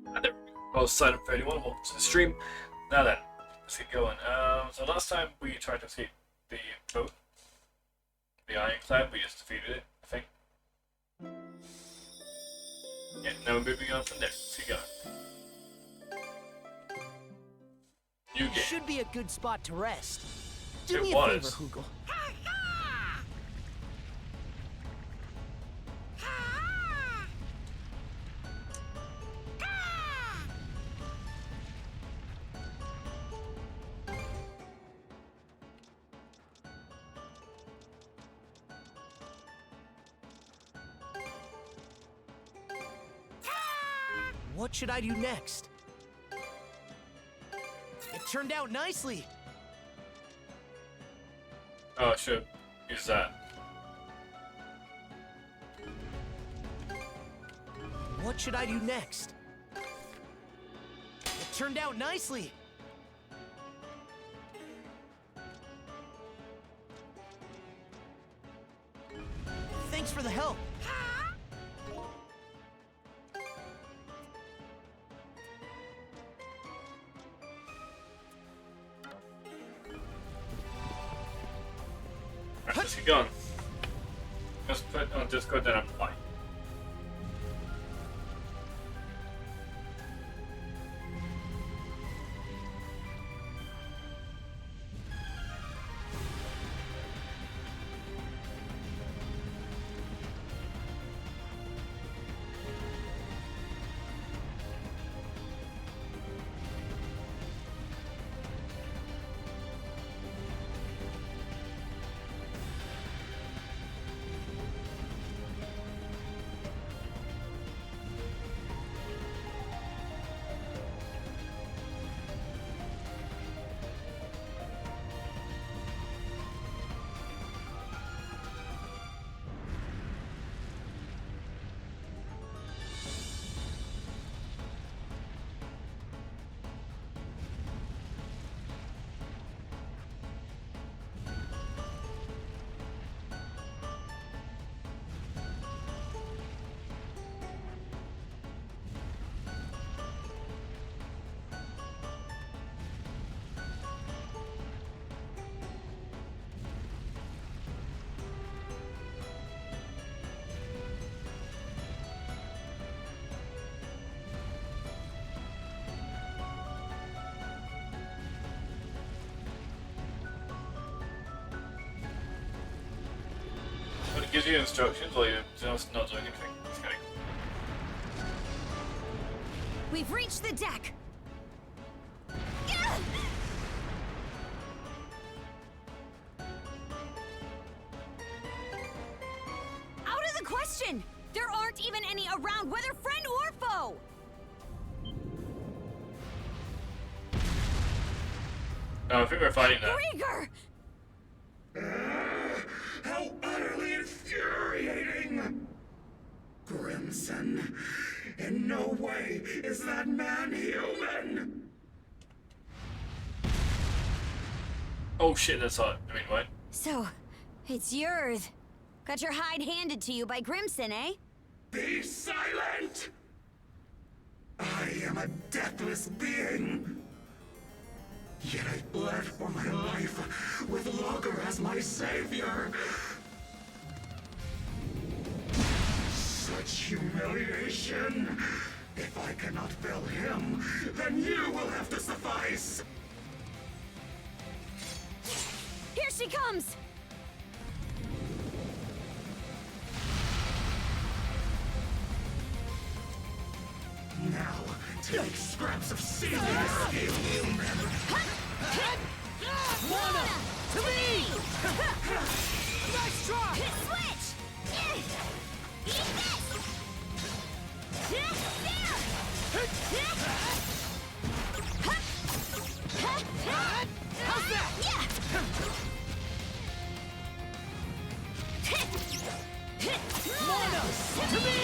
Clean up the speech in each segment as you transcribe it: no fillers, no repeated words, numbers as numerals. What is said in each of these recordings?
And there we go. Well, sign up for anyone. Welcome to the stream. Now then, let's get going. So last time we tried to escape the boat, the ironclad. We just defeated it, I think. Yeah, now we're moving on from there. Let's get going. New game. Should be a good spot to rest. Do It me a was. favor, Hoogle. What should I do next? It turned out nicely. Oh, I should use that. What should I do next? It turned out nicely. Thanks for the help. Alright, let's get going. Let's put on Discord that I'm playing. But it gives you instructions while you're just not doing anything. It's kind of We've reached the deck. Out of the question! There aren't even any around, whether friend or foe! I think we're fighting that. Rieger! How utterly infuriating! Crimson, in no way is that man human! Oh shit, that's hot. I mean, what? So, it's yours. Got your hide handed to you by Grimson, eh? Be silent! I am a deathless being! Yet I bled for my life, with Logger as my savior! Such humiliation! If I cannot fill him, then you will have to suffice! Here she comes! Now, take scraps of seaweed steel, human! Lana! To me! Nice try! Switch! Eat this! How's that? Lana! To me!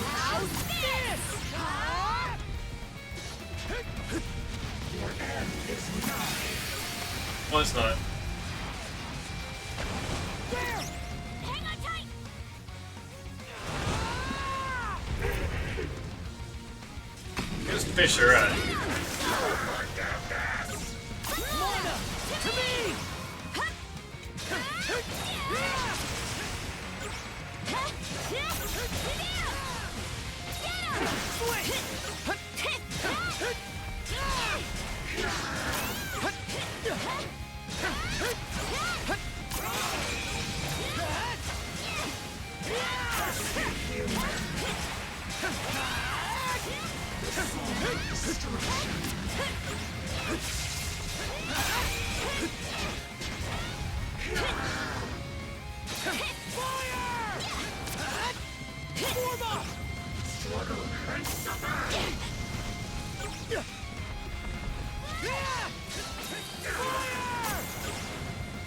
How's this? Your end is nigh! Well, it's not. There! Hang on tight! Just fish her out. Mana, to me!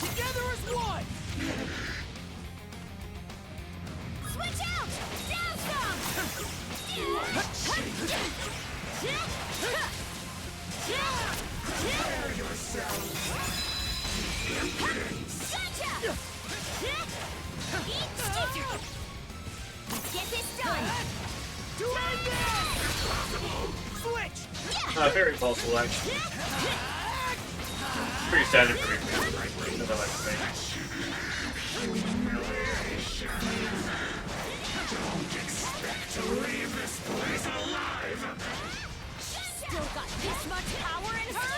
Together as one! Switch out! Down some! Prepare yourself. Gotcha! Eat sticker! Get this done! To end this! Switch! Very possible, actually. Pretty standard for me. As I like to say. Don't expect to leave this place alive. Still got this much power in her?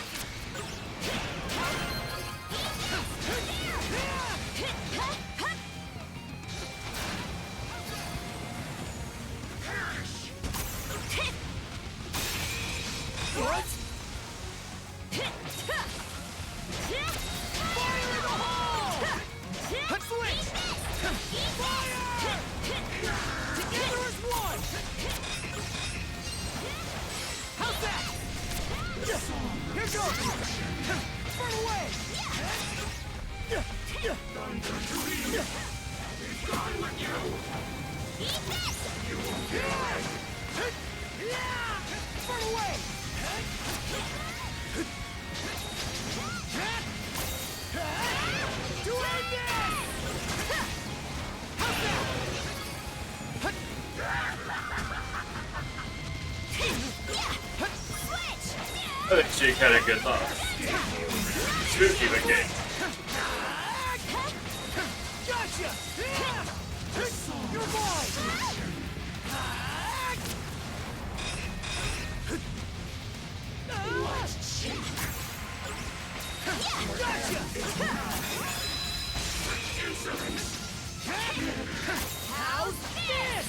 What? Fire in the hole! Switch! Fire! Together as one! How's that? Here goes! Burn away! Gone with you. Burn away! To end this! How's that? I think she had a good thought. Spooky the game. Gotcha! You're mine! Gotcha! How's this?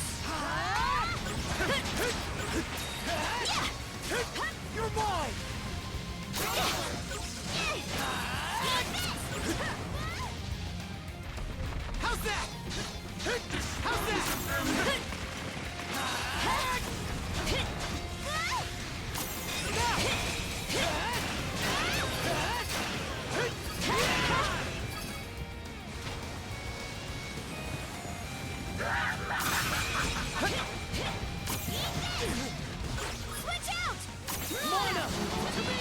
You're mine! How's that? How's that? Switch out! Mana! To me!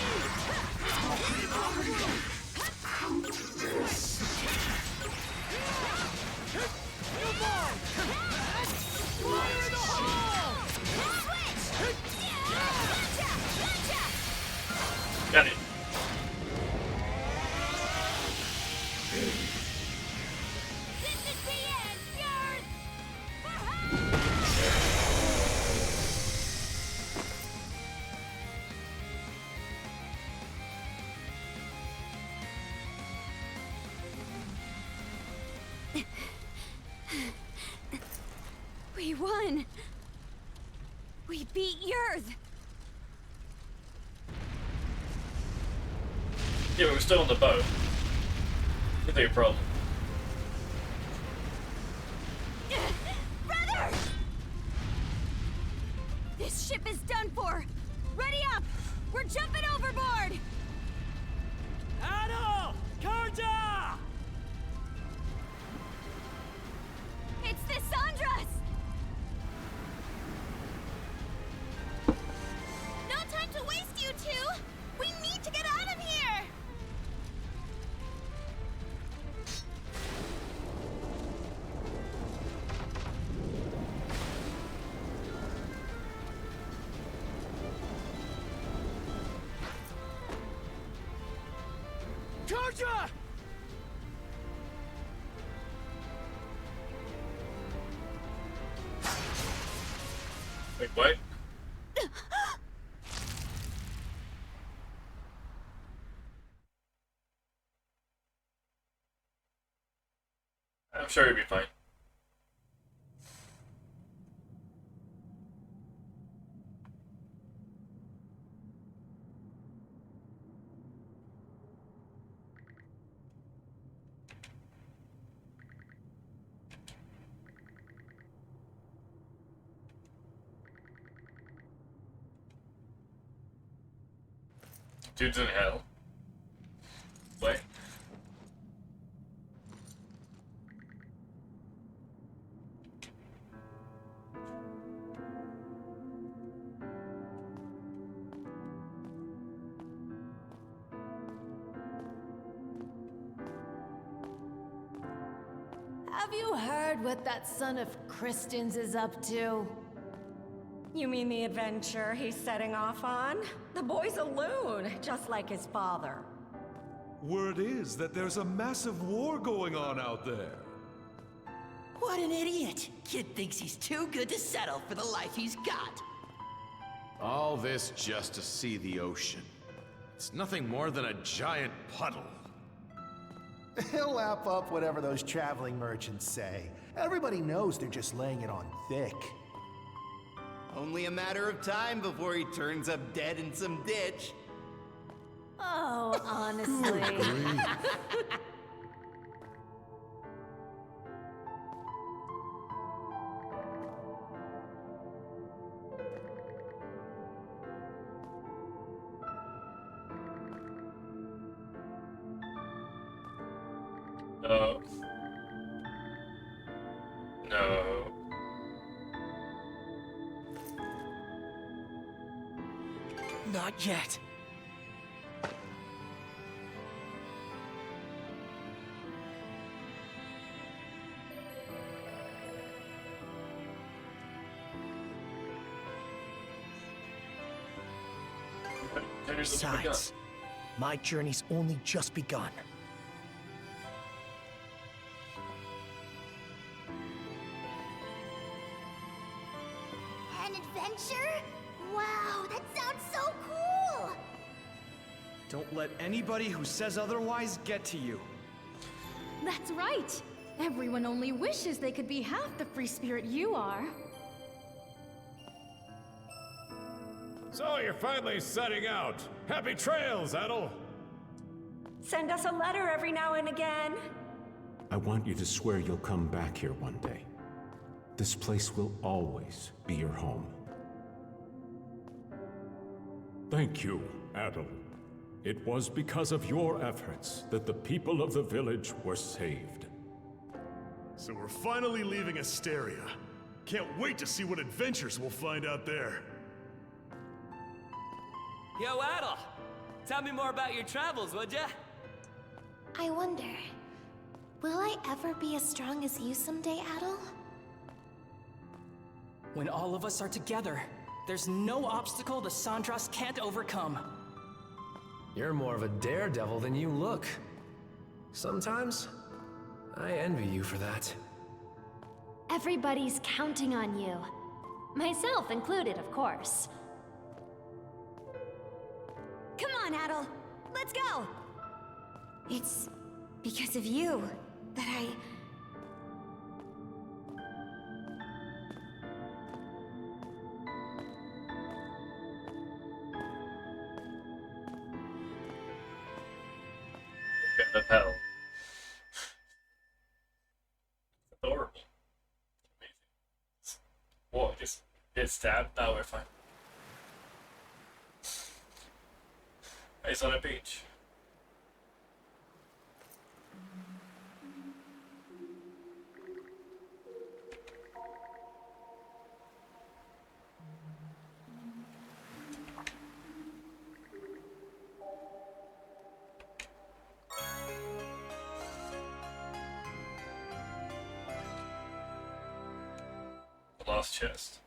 You're mine! Fire in the hole! Switch! Gotcha! Gotcha! Got it. This is the end, Earth! We won! We beat Earth! Yeah, but we're still on the boat. Could be a problem. Brother! This ship is done for! Ready up! We're jumping overboard! Adol! Karja! It's the Sandras! No time to waste, you two! We need to get out of here! Karja! Wait, what? I'm sure you'll be fine. Dude's in hell. What? Have you heard what that son of Kristen's is up to? You mean the adventure he's setting off on? The boy's a loon, just like his father. Word is that there's a massive war going on out there. What an idiot! Kid thinks he's too good to settle for the life he's got. All this just to see the ocean. It's nothing more than a giant puddle. He'll lap up whatever those traveling merchants say. Everybody knows they're just laying it on thick. Only a matter of time before he turns up dead in some ditch. Oh, honestly. No. No. Not yet. Besides, my journey's only just begun. An adventure? Wow, that sounds so cool! Don't let anybody who says otherwise get to you. That's right. Everyone only wishes they could be half the free spirit you are. So you're finally setting out. Happy trails, Adel. Send us a letter every now and again. I want you to swear you'll come back here one day. This place will always be your home. Thank you, Adel. It was because of your efforts that the people of the village were saved. So we're finally leaving Asteria. Can't wait to see what adventures we'll find out there. Yo, Adel! Tell me more about your travels, would ya? I wonder, will I ever be as strong as you someday, Adel? When all of us are together, there's no obstacle the Sandras can't overcome. You're more of a daredevil than you look. Sometimes, I envy you for that. Everybody's counting on you. Myself included, of course. Come on, Adel. Let's go. It's because of you that I... The hell. Adorable. Amazing. What? Just get stabbed? No, we're fine. He's on a beach. The lost chest.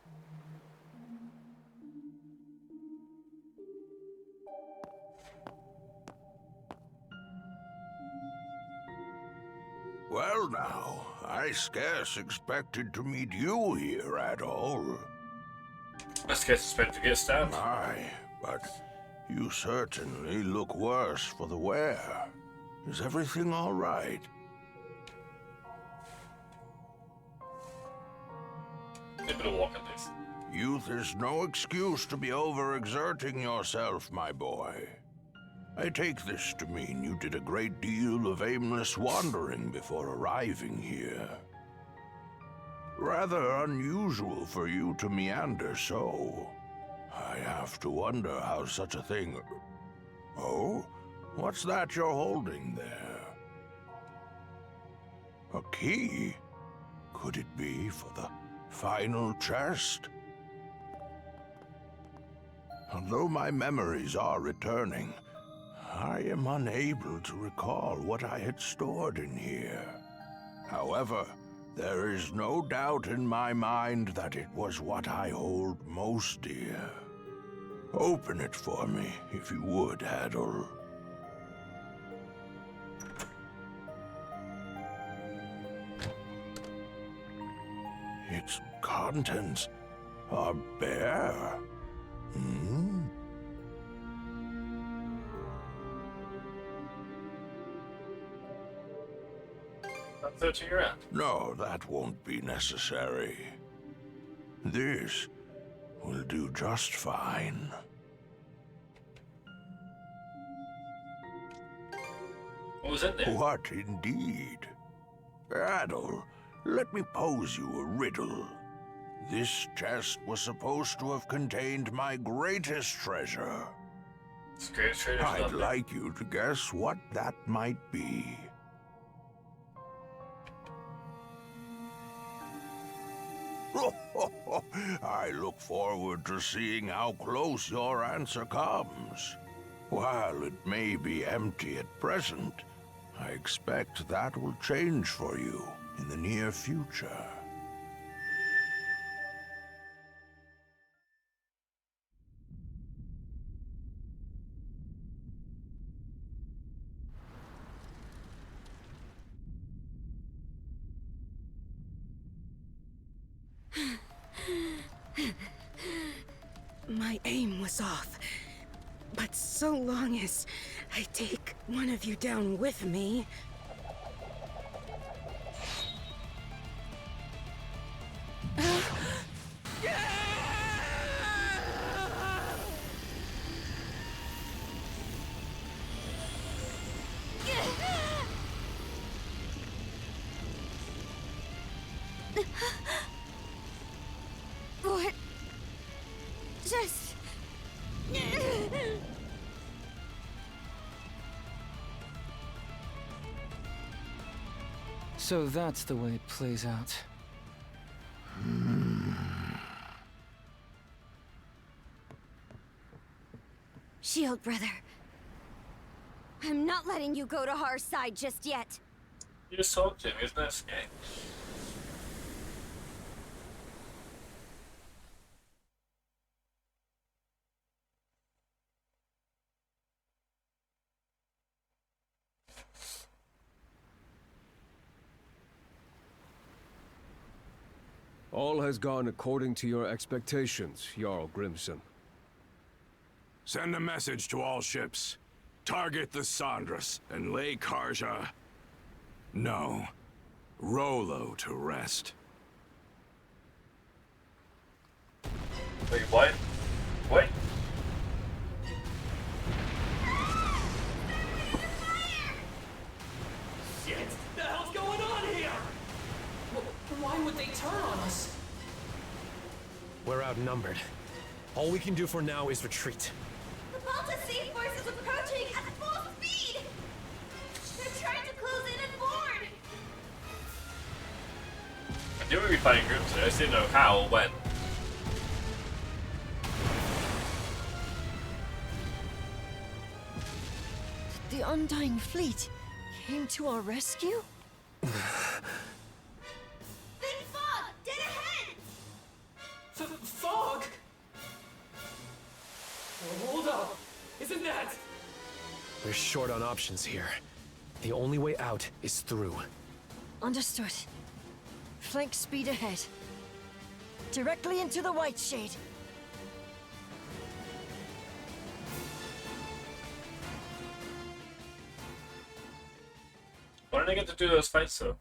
I scarce expected to meet you here at all. I scarce expect to get stabbed. Aye, but you certainly look worse for the wear. Is everything all right? A bit of walk at least. Youth is no excuse to be overexerting yourself, my boy. I take this to mean you did a great deal of aimless wandering before arriving here. Rather unusual for you to meander so. I have to wonder how such a thing... Oh? What's that you're holding there? A key? Could it be for the final chest? Although my memories are returning, I am unable to recall what I had stored in here. However, there is no doubt in my mind that it was what I hold most dear. Open it for me, if you would, Adol. Its contents are bare. Hmm? That's 30 year end. No, that won't be necessary. This will do just fine. What was in there? What indeed? Adol, let me pose you a riddle. This chest was supposed to have contained my greatest treasure. It's greatest treasure. I'd like you to guess what that might be. I look forward to seeing how close your answer comes. While it may be empty at present, I expect that will change for you in the near future. My aim was off, but so long as I take one of you down with me... What? Just... So that's the way it plays out. Shield brother. I'm not letting you go to our side just yet. You just talked to him, isn't that scary? All has gone according to your expectations, Jarl Grimson. Send a message to all ships. Target the Sandras and lay Karja... No. Rolo to rest. Wait, what? What? Shit! The hell's going on here? Why would they turn on us? We're outnumbered. All we can do for now is retreat. The Malta Sea Force is approaching at full speed! They're trying to close in and board! I knew we'd be fighting groups, I just didn't know how or when. The Undying Fleet came to our rescue? Big fog! Dead ahead! Fog? Hold up! Isn't that... We're short on options here. The only way out is through. Understood. Flank speed ahead. Directly into the White Shade. Why did I get to do those fights though?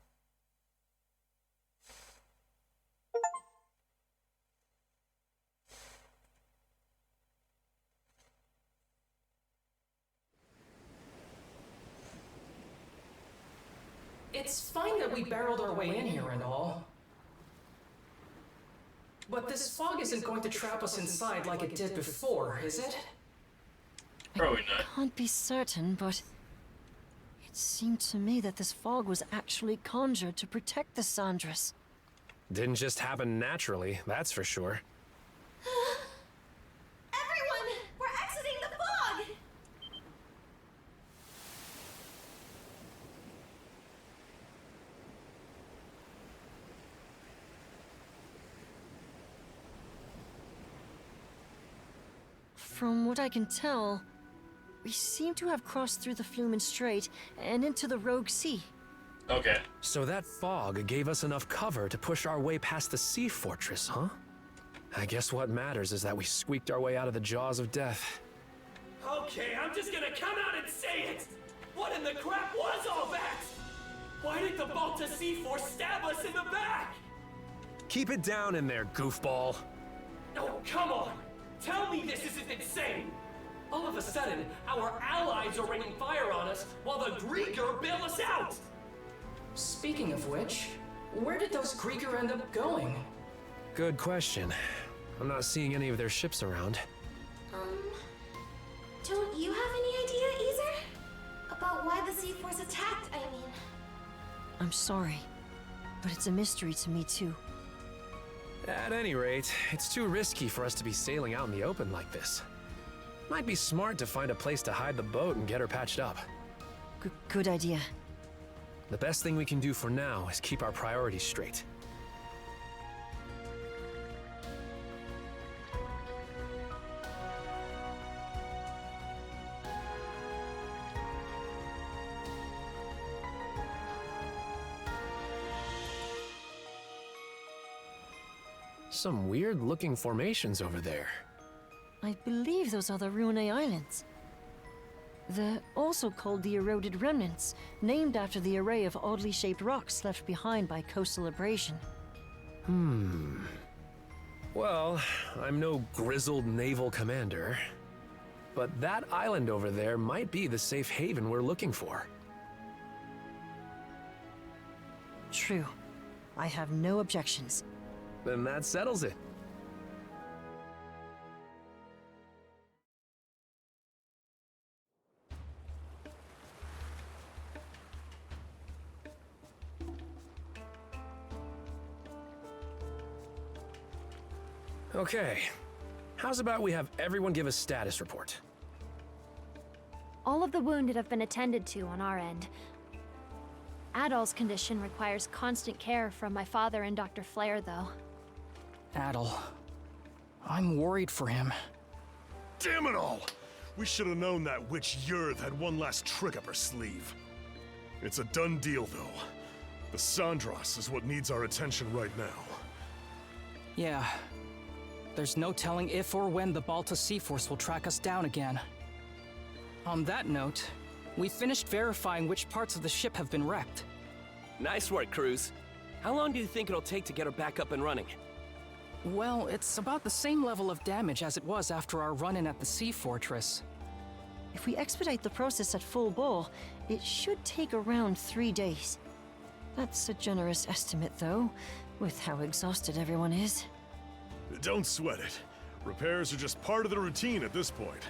It's fine that we barreled our way in here and all. But this fog isn't going to trap us inside like it did before, is it? Probably not. Can't be certain, but it seemed to me that this fog was actually conjured to protect the Sandras. Didn't just happen naturally, that's for sure. Everyone! We're exiting the fog! From what I can tell, we seem to have crossed through the Flumen Strait and into the Rogue Sea. Okay. So that fog gave us enough cover to push our way past the sea fortress, huh? I guess what matters is that we squeaked our way out of the jaws of death. Okay, I'm just gonna come out and say it! What in the crap was all that? Why did the Balta Sea Force stab us in the back? Keep it down in there, goofball. Oh, come on! Tell me this isn't insane! All of a sudden, our allies are raining fire on us while the Grieger bail us out! Speaking of which, where did those Grieger end up going? Good question. I'm not seeing any of their ships around. Don't you have any idea, Easer? About why the Sea Force attacked, I mean. I'm sorry, but it's a mystery to me too. At any rate, it's too risky for us to be sailing out in the open like this. Might be smart to find a place to hide the boat and get her patched up. Good idea. The best thing we can do for now is keep our priorities straight. Some weird-looking formations over there. I believe those are the Rune Islands. They're also called the Eroded Remnants, named after the array of oddly shaped rocks left behind by coastal abrasion. Well, I'm no grizzled naval commander, but that island over there might be the safe haven we're looking for. True. I have no objections. Then that settles it. Okay. How's about we have everyone give a status report? All of the wounded have been attended to on our end. Adol's condition requires constant care from my father and Dr. Flair, though. Adol. I'm worried for him. Damn it all! We should have known that witch Yurth had one last trick up her sleeve. It's a done deal, though. The Sandras is what needs our attention right now. Yeah. There's no telling if or when the Balta Sea Force will track us down again. On that note, we finished verifying which parts of the ship have been wrecked. Nice work, Cruz. How long do you think it'll take to get her back up and running? Well, it's about the same level of damage as it was after our run-in at the Sea Fortress. If we expedite the process at full bore, it should take around 3 days. That's a generous estimate, though, with how exhausted everyone is. Don't sweat it. Repairs are just part of the routine at this point.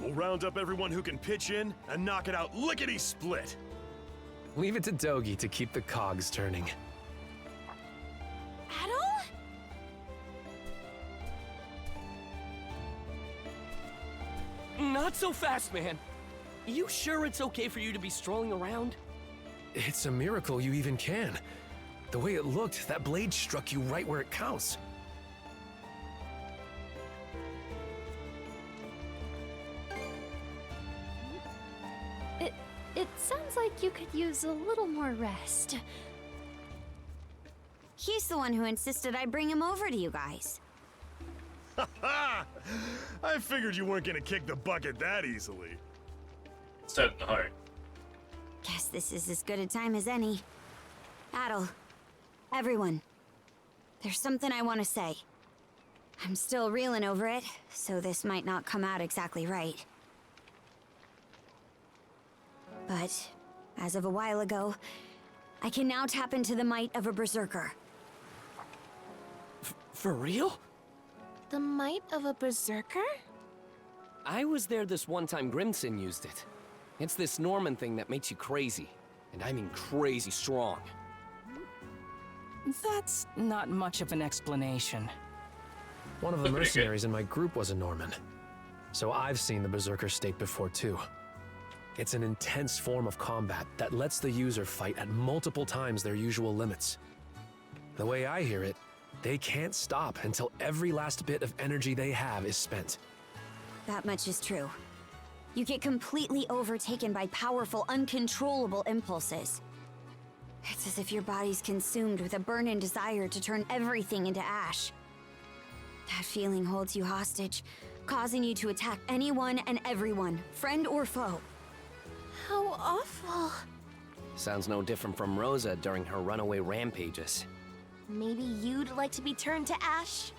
We'll round up everyone who can pitch in and knock it out lickety-split. Leave it to Dogi to keep the cogs turning. Adol? Not so fast, man. You sure it's okay for you to be strolling around? It's a miracle you even can. The way it looked, that blade struck you right where it counts. It sounds like you could use a little more rest. He's the one who insisted I bring him over to you guys. I figured you weren't gonna kick the bucket that easily. Said in the heart. Guess this is as good a time as any. Adel, everyone, there's something I want to say. I'm still reeling over it, so this might not come out exactly right. But, as of a while ago, I can now tap into the might of a berserker. For real? The might of a berserker? I was there this one time Grimson used it. It's this Norman thing that makes you crazy. And I mean crazy strong. That's not much of an explanation. One of the mercenaries in my group was a Norman. So I've seen the Berserker state before too. It's an intense form of combat that lets the user fight at multiple times their usual limits. The way I hear it, they can't stop until every last bit of energy they have is spent. That much is true. You get completely overtaken by powerful, uncontrollable impulses. It's as if your body's consumed with a burning desire to turn everything into ash. That feeling holds you hostage, causing you to attack anyone and everyone, friend or foe. How awful. Sounds no different from Rosa during her runaway rampages. Maybe you'd like to be turned to ash?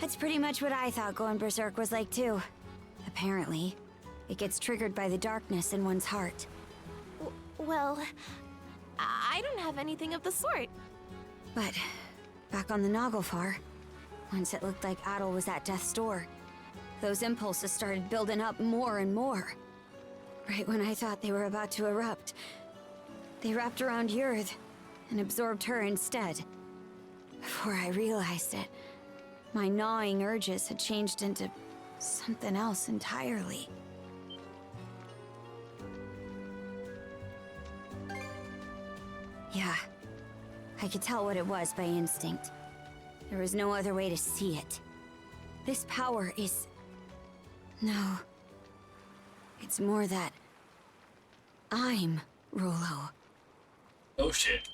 That's pretty much what I thought going berserk was like too. Apparently, it gets triggered by the darkness in one's heart. Well, I don't have anything of the sort. But, back on the Naglfar, once it looked like Adel was at death's door, those impulses started building up more and more. Right when I thought they were about to erupt, they wrapped around Yurth and absorbed her instead. Before I realized it, my gnawing urges had changed into something else entirely. Yeah, I could tell what it was by instinct. There was no other way to see it. This power is... No. It's more that... I'm Rollo. Oh shit.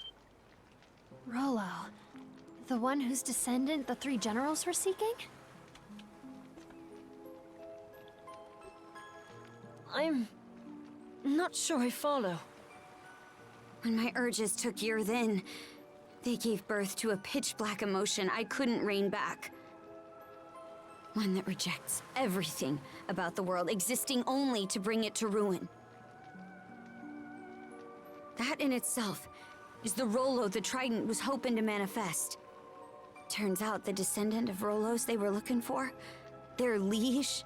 Rollo. The one whose descendant the three generals were seeking? I'm not sure I follow. When my urges took Yurth in, they gave birth to a pitch-black emotion I couldn't rein back. One that rejects everything about the world, existing only to bring it to ruin. That in itself is the Rollo the Trident was hoping to manifest. Turns out the descendant of Rollos they were looking for, their liege,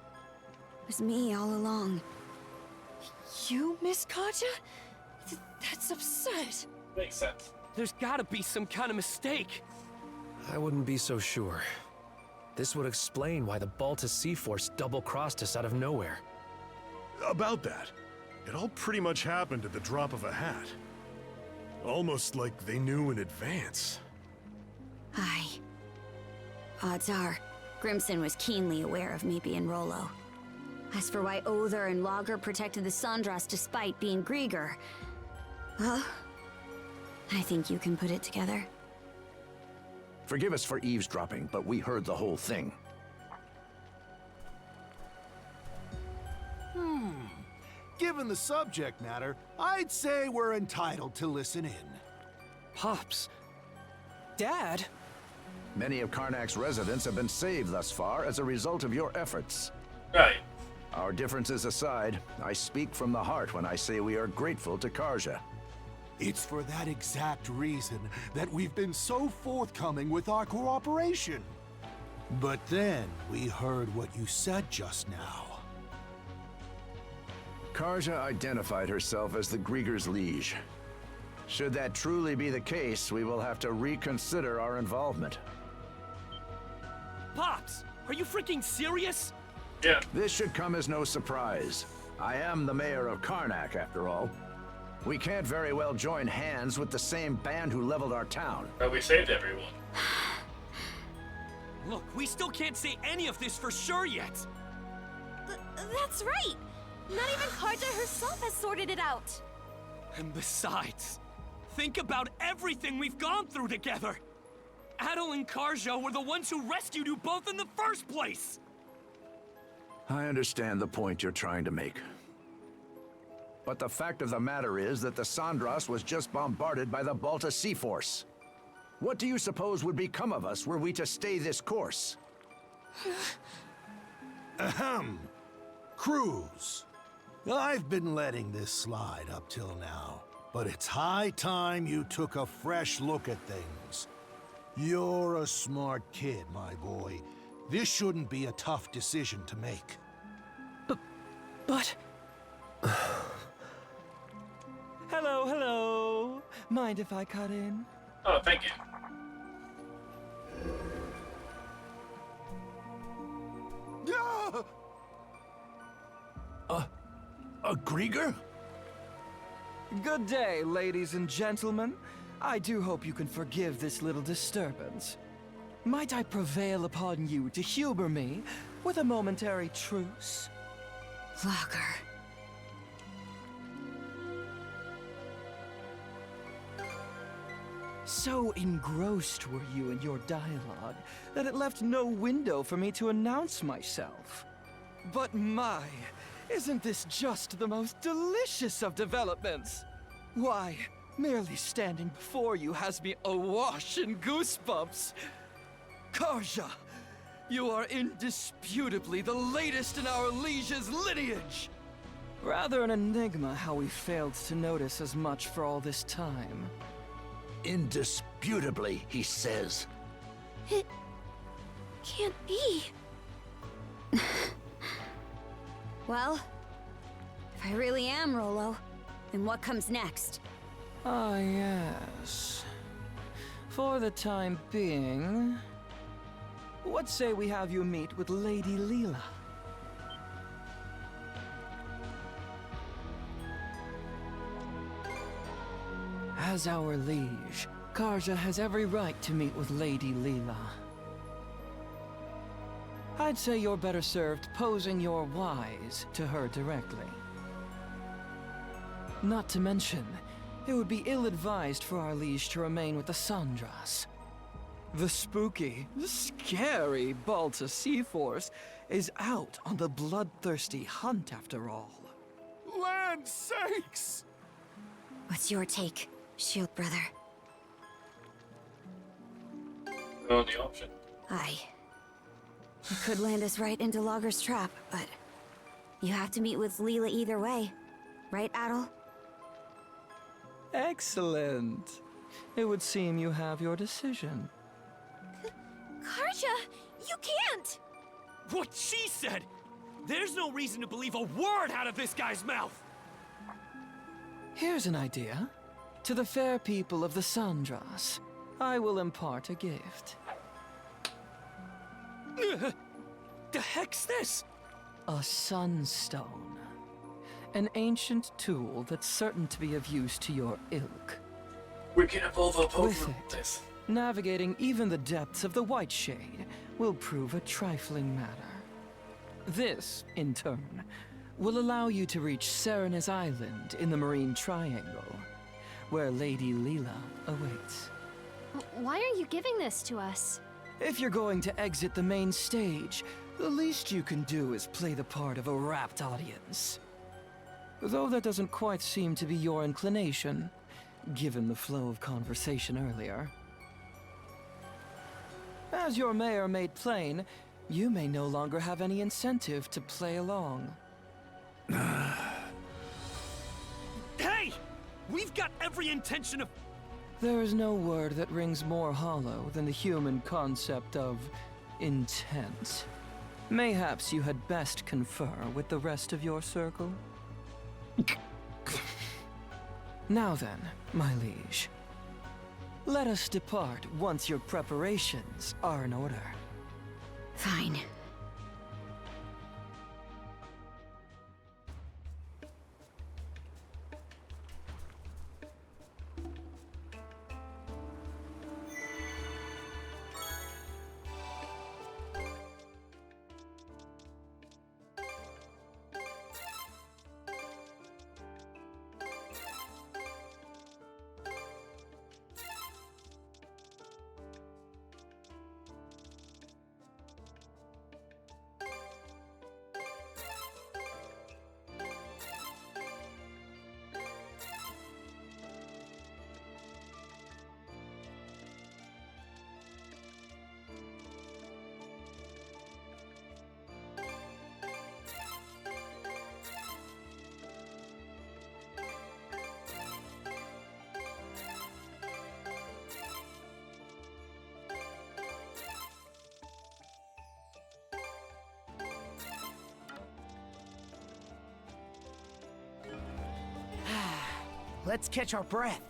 was me all along. You, Miss Katja? That's absurd. Makes sense. There's gotta be some kind of mistake. I wouldn't be so sure. This would explain why the Balta Sea Force double-crossed us out of nowhere. About that, it all pretty much happened at the drop of a hat. Almost like they knew in advance. Aye. Odds are, Grimson was keenly aware of me being Rollo. As for why Other and Lager protected the Sandras despite being Grieger, well, I think you can put it together. Forgive us for eavesdropping, but we heard the whole thing. Given the subject matter, I'd say we're entitled to listen in. Pops. Dad? Many of Karnak's residents have been saved thus far as a result of your efforts. Right. Our differences aside, I speak from the heart when I say we are grateful to Karja. It's for that exact reason that we've been so forthcoming with our cooperation. But then we heard what you said just now. Karja identified herself as the Grieger's liege. Should that truly be the case, we will have to reconsider our involvement. Pops, are you freaking serious? Yeah. This should come as no surprise. I am the mayor of Karnak, after all. We can't very well join hands with the same band who leveled our town. But we saved everyone. Look, we still can't say any of this for sure yet. That's right! Not even Karja herself has sorted it out! And besides, Think about everything we've gone through together! Adol and Karja were the ones who rescued you both in the first place! I understand the point you're trying to make. But the fact of the matter is that the Sandras was just bombarded by the Balta Sea Force. What do you suppose would become of us were we to stay this course? Ahem. Cruz. I've been letting this slide up till now, but it's high time you took a fresh look at things. You're a smart kid, my boy. This shouldn't be a tough decision to make. But... Hello, hello. Mind if I cut in? Oh, thank you. A Grieger? Good day, ladies and gentlemen. I do hope you can forgive this little disturbance. Might I prevail upon you to humor me with a momentary truce? Locker. So engrossed were you in your dialogue that it left no window for me to announce myself. But my, isn't this just the most delicious of developments? Why, merely standing before you has me awash in goosebumps. Karja, you are indisputably the latest in our liege's lineage. Rather an enigma how we failed to notice as much for all this time. Indisputably, he says. It can't be. Well, if I really am Rolo, then what comes next? Ah, yes. For the time being, what say we have you meet with Lady Leela? As our liege, Karja has every right to meet with Lady Leela. I'd say you're better served posing your whys to her directly. Not to mention, it would be ill-advised for our liege to remain with the Sandras. The spooky, scary Balta Sea Force is out on the bloodthirsty hunt after all. Land sakes! What's your take, Shield Brother? Only option. Aye. You could land us right into Logger's trap, but you have to meet with Leela either way. Right, Adol? Excellent. It would seem you have your decision. Karja, you can't! What she said! There's no reason to believe a word out of this guy's mouth! Here's an idea. To the fair people of the Sandras, I will impart a gift. The heck's this? A sunstone. An ancient tool that's certain to be of use to your ilk. We can evolve up With over it, this. navigating even the depths of the White Shade will prove a trifling matter. This, in turn, will allow you to reach Serena's Island in the Marine Triangle, where Lady Leela awaits. Why are you giving this to us? If you're going to exit the main stage, the least you can do is play the part of a rapt audience. Though that doesn't quite seem to be your inclination, given the flow of conversation earlier. As your mayor made plain, you may no longer have any incentive to play along. Hey! We've got every intention of... There is no word that rings more hollow than the human concept of intent. Mayhaps you had best confer with the rest of your circle? Now then, my liege. Let us depart once your preparations are in order. Fine. Let's catch our breath.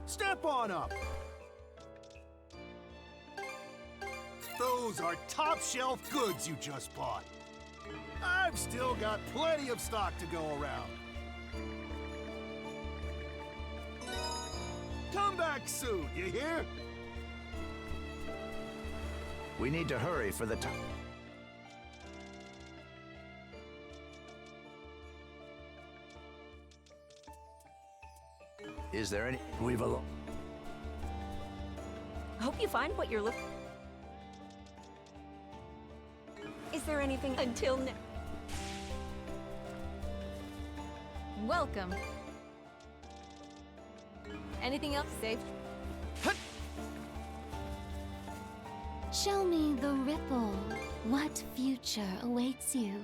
Step on up! Those are top-shelf goods you just bought. I've still got plenty of stock to go around. Come back soon, you hear? We need to hurry for the time. Is there any... We've a... Hope you find what you're looking. Is there anything until now? Welcome. Anything else safe? Show me the ripple. What future awaits you?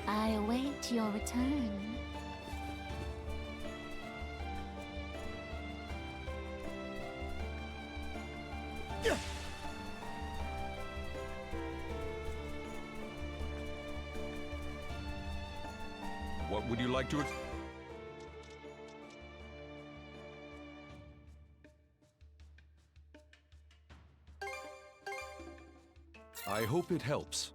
I await your return. What would you like to... I hope it helps.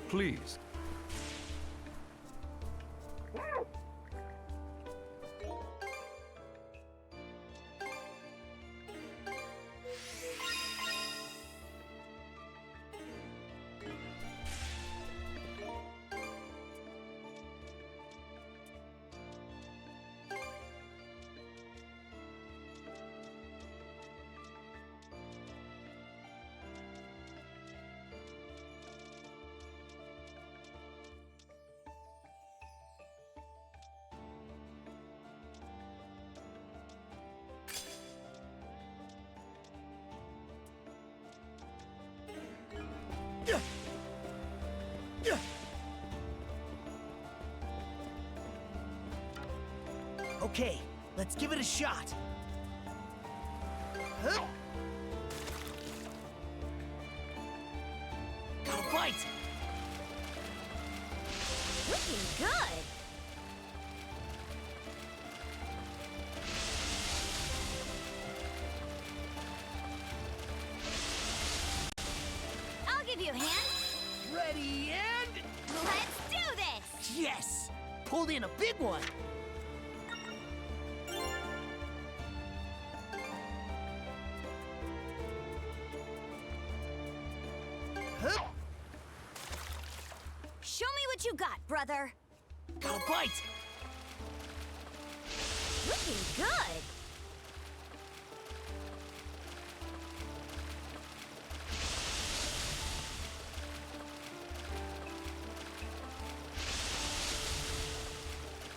Please. Okay, let's give it a shot. Huh? Got a bite! Looking good! I'll give you a hand. Ready and... Let's do this! Yes! Pulled in a big one! Show me what you got, brother. Got a bite! Looking good.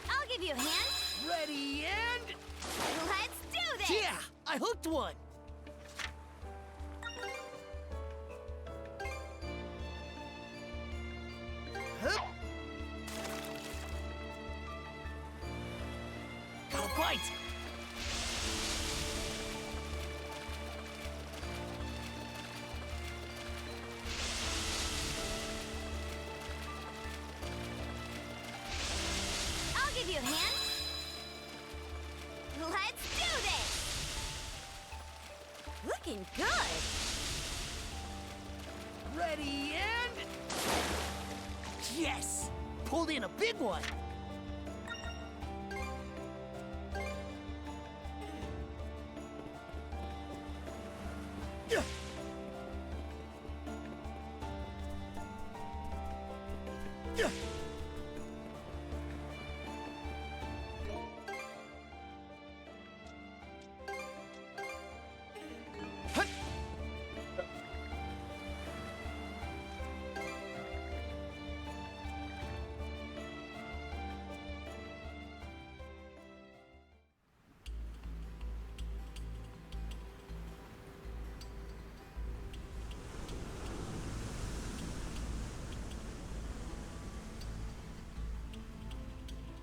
I'll give you a hand. Ready and... Let's do this! Yeah! I hooked one! bite! I'll give you a hand. Let's do this! Looking good! Ready and... Yes! Pulled in a big one!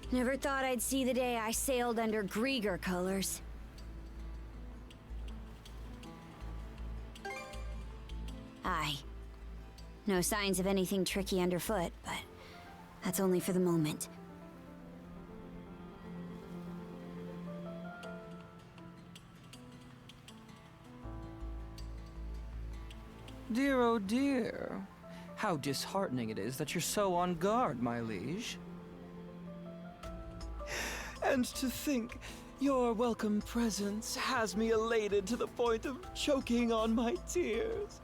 Never thought I'd see the day I sailed under Grieger colors. Aye. No signs of anything tricky underfoot, but that's only for the moment. Dear, oh dear. How disheartening it is that you're so on guard, my liege. And to think, your welcome presence has me elated to the point of choking on my tears.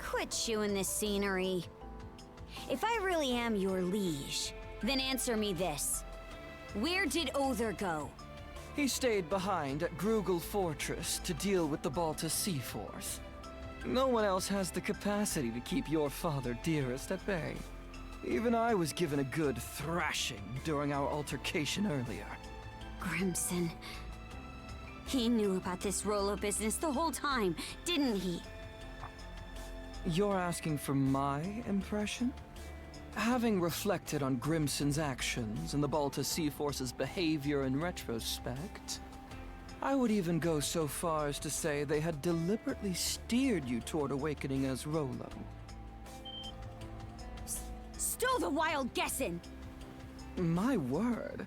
Quit chewing this scenery. If I really am your liege, then answer me this. Where did Other go? He stayed behind at Grugel Fortress to deal with the Balta Sea Force. No one else has the capacity to keep your father dearest at bay. Even I was given a good thrashing during our altercation earlier. Grimson. He knew about this Rolo business the whole time, didn't he? You're asking for my impression? Having reflected on Grimson's actions and the Balta Sea Force's behavior in retrospect, I would even go so far as to say they had deliberately steered you toward awakening as Rolo. Stow the wild guessing! My word.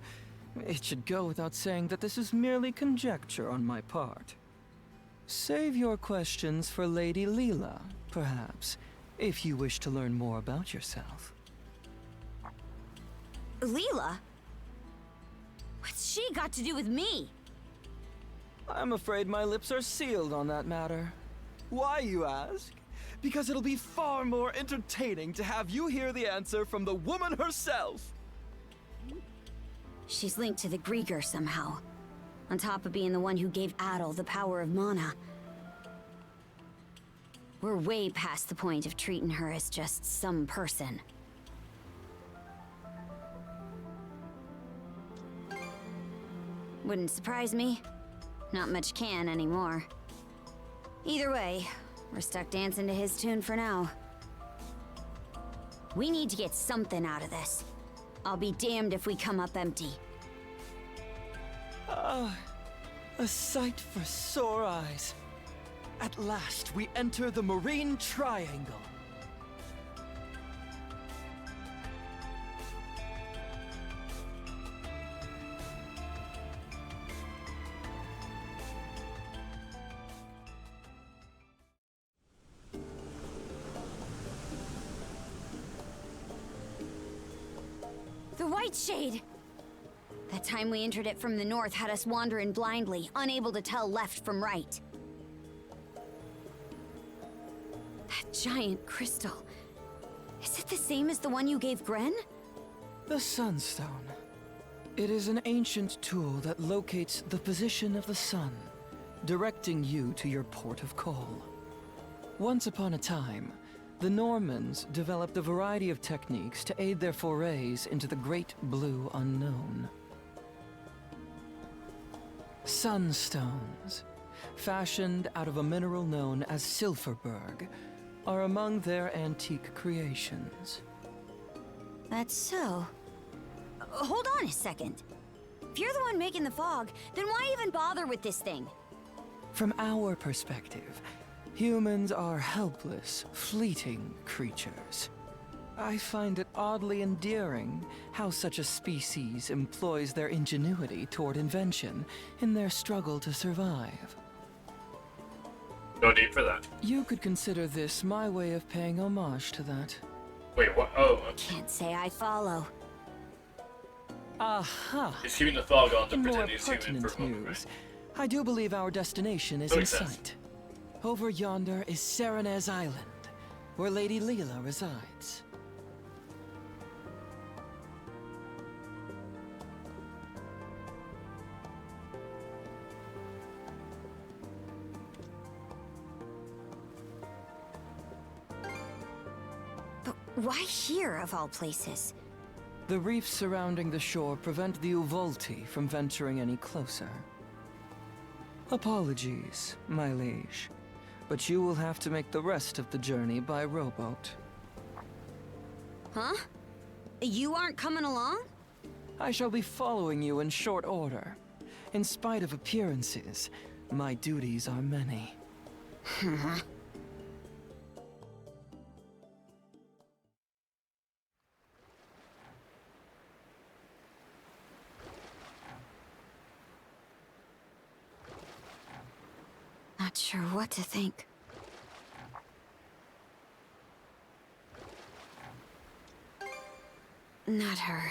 It should go without saying that this is merely conjecture on my part. Save your questions for Lady Leela, perhaps, if you wish to learn more about yourself. Leela? What's she got to do with me? I'm afraid my lips are sealed on that matter. Why, you ask? Because it'll be far more entertaining to have you hear the answer from the woman herself! She's linked to the Grieger somehow. On top of being the one who gave Adol the power of mana. We're way past the point of treating her as just some person. Wouldn't surprise me. Not much can anymore. Either way, we're stuck dancing to his tune for now. We need to get something out of this. I'll be damned if we come up empty. Ah, a sight for sore eyes. At last, we enter the Marine Triangle. The White Shade! That time we entered it from the north had us wandering blindly, unable to tell left from right. That giant crystal. Is it the same as the one you gave Gren? The Sunstone. It is an ancient tool that locates the position of the sun, directing you to your port of call. Once upon a time, the Normans developed a variety of techniques to aid their forays into the great blue unknown. Sunstones, fashioned out of a mineral known as Silverberg, are among their antique creations. That's so. Hold on a second. If you're the one making the fog, then why even bother with this thing? From our perspective, humans are helpless, fleeting creatures. I find it oddly endearing how such a species employs their ingenuity toward invention in their struggle to survive. No need for that. You could consider this my way of paying homage to that. Wait, what? Oh. Can't say I follow. Aha! He's keeping the fog on to In more pretend he's human for a pertinent moment, news, I do believe our destination is in Makes sense. sight. Over yonder is Serenez Island, where Lady Leela resides. But why here, of all places? The reefs surrounding the shore prevent the Uvolti from venturing any closer. Apologies, my liege, but you will have to make the rest of the journey by rowboat. Huh? You aren't coming along? I shall be following you in short order. In spite of appearances, my duties are many. Not sure what to think. Not her.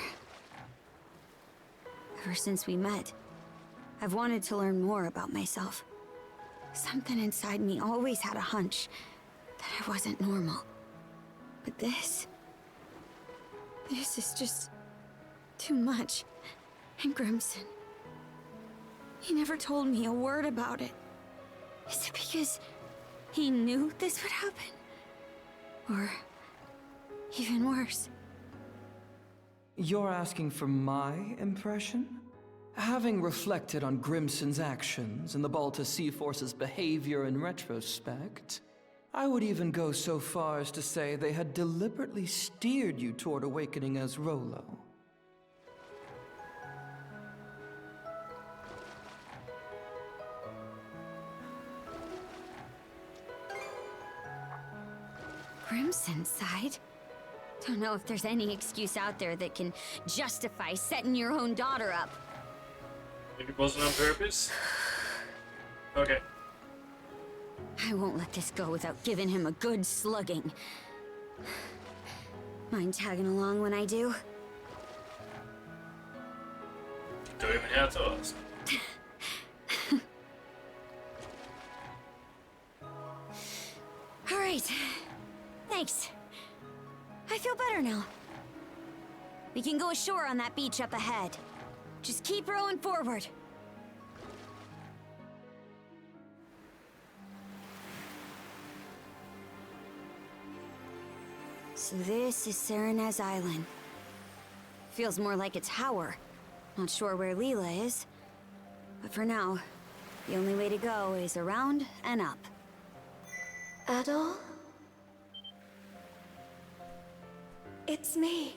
Ever since we met, I've wanted to learn more about myself. Something inside me always had a hunch that I wasn't normal. But this is just too much. And Grimson, he never told me a word about it. Is it because he knew this would happen? Or even worse? You're asking for my impression? Having reflected on Grimson's actions and the Balta Sea Force's behavior in retrospect, I would even go so far as to say they had deliberately steered you toward awakening as Rolo. Grimson's side? Don't know if there's any excuse out there that can justify setting your own daughter up. Maybe it wasn't on purpose? Okay. I won't let this go without giving him a good slugging. Mind tagging along when I do? Don't even have to ask. All right. Thanks. I feel better now. We can go ashore on that beach up ahead. Just keep rowing forward. So this is Serenez Island. Feels more like a tower. Not sure where Leela is. But for now, the only way to go is around and up. Adol? It's me.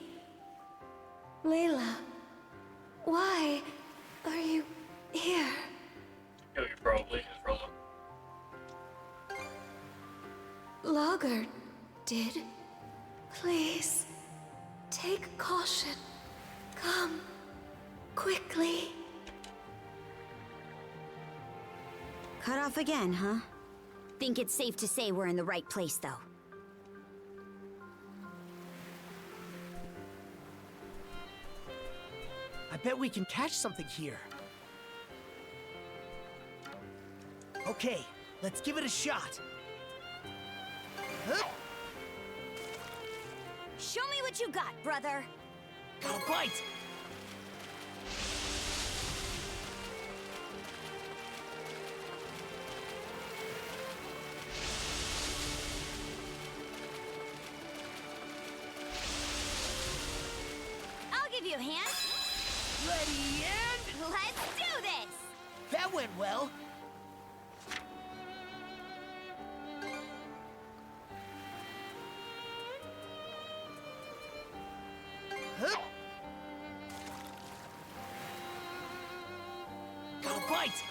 Layla. Why are you here? Kill you probably, is Rolo. Lager did. Please, take caution. Come, quickly. Cut off again, huh? Think it's safe to say we're in the right place, though. I bet we can catch something here. Okay, let's give it a shot. Huh? Show me what you got, brother. Got a bite. I'll give you a hand. Ready and... Let's do this! That went well. Huh? bite!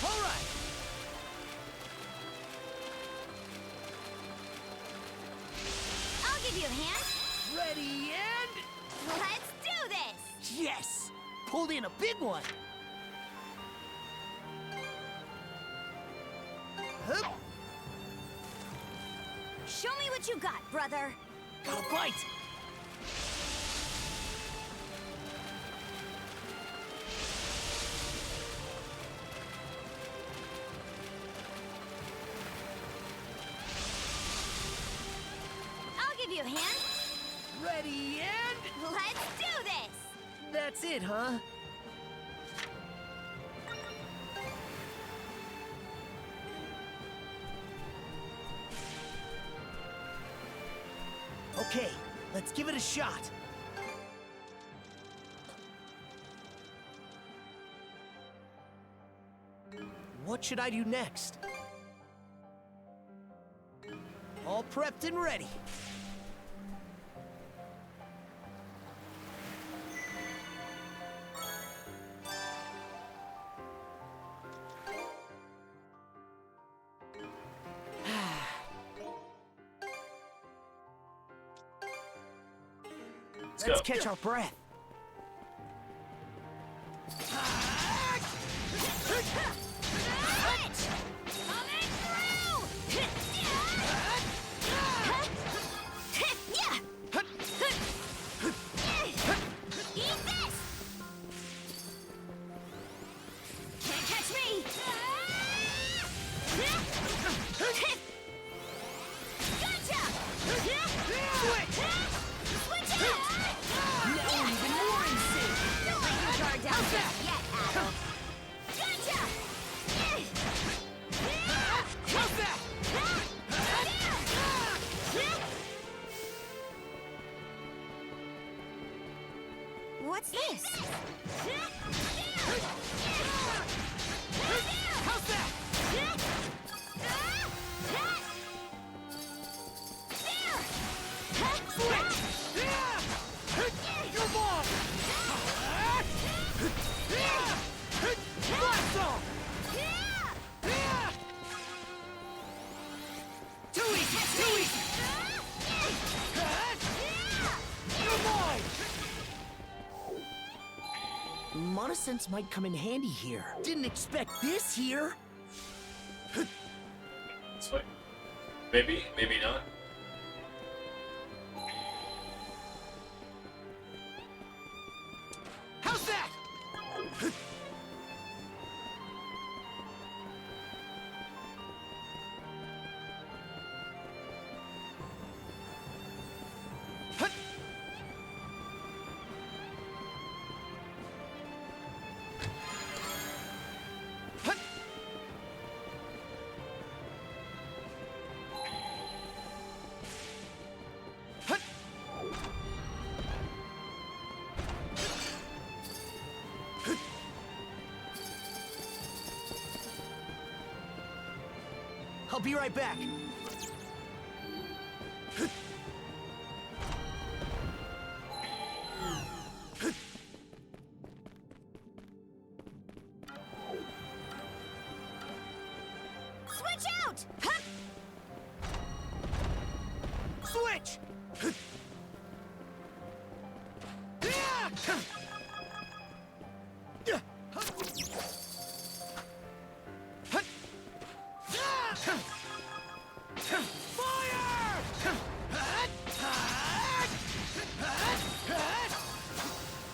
All right. I'll give you a hand. Ready and... Let's do this! Yes! Pulled in a big one! Hup. Show me what you got, brother. Got a bite! I'll give you a hand. Ready and... Let's do this! That's it, huh? Okay, let's give it a shot. What should I do next? All prepped and ready. Let's catch our breath. What's this? How's that? You're mine! Blast off! Too easy! Too easy! You're mine! Monosense might come in handy here. Didn't expect this here. This way. Maybe, maybe not. How's that? I'll be right back. Switch out! Hup! Switch!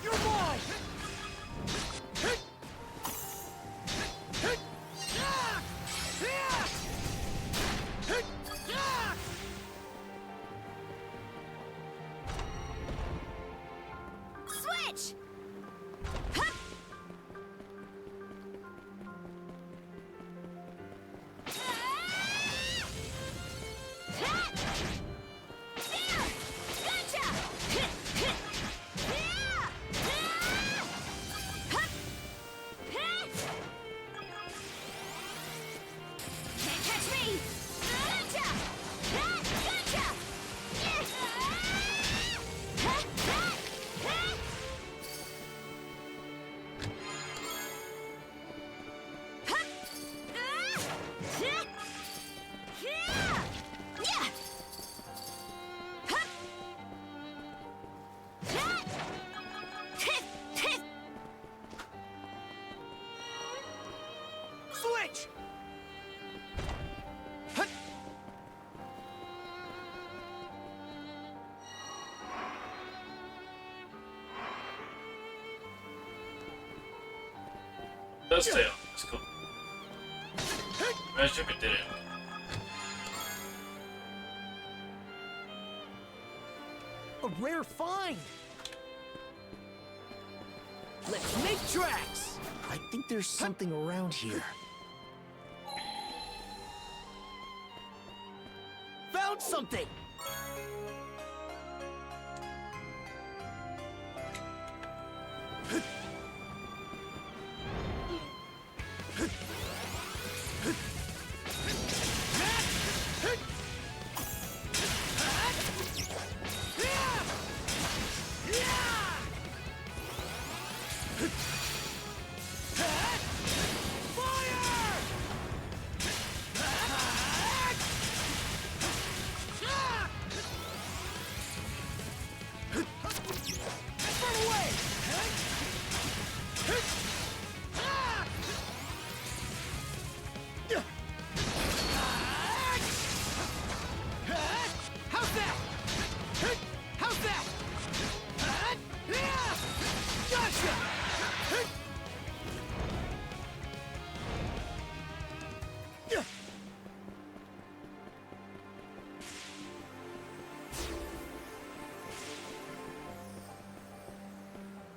You're mine! Switch! Hup! Does stay on. That's cool. Imagine if it didn't. A rare find! Let's make tracks! I think there's something around here. Found something!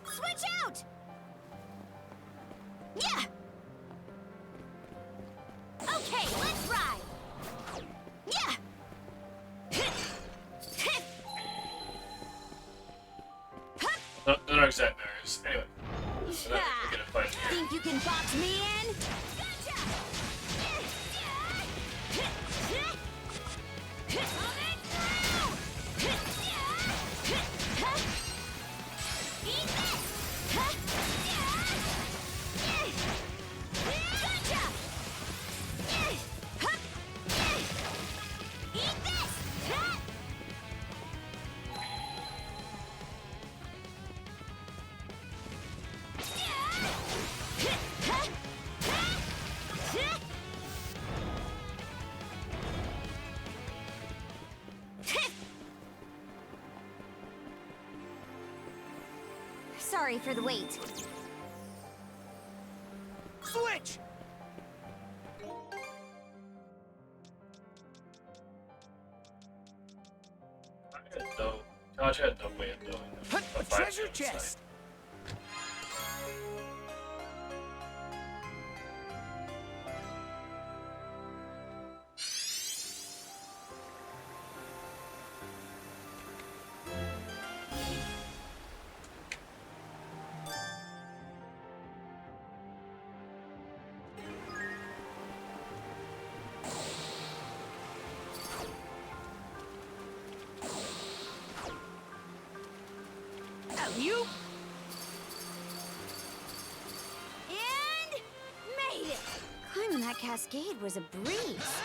Switch out! Yeah! Okay, let's ride! Yeah! They're not exact mirrors. Anyway. So Yeah. we're gonna fight here. Think you can box me in? Sorry for the wait. Switch! Dodge had no way of doing that. A treasure chest! You and made it. Climbing that cascade was a breeze.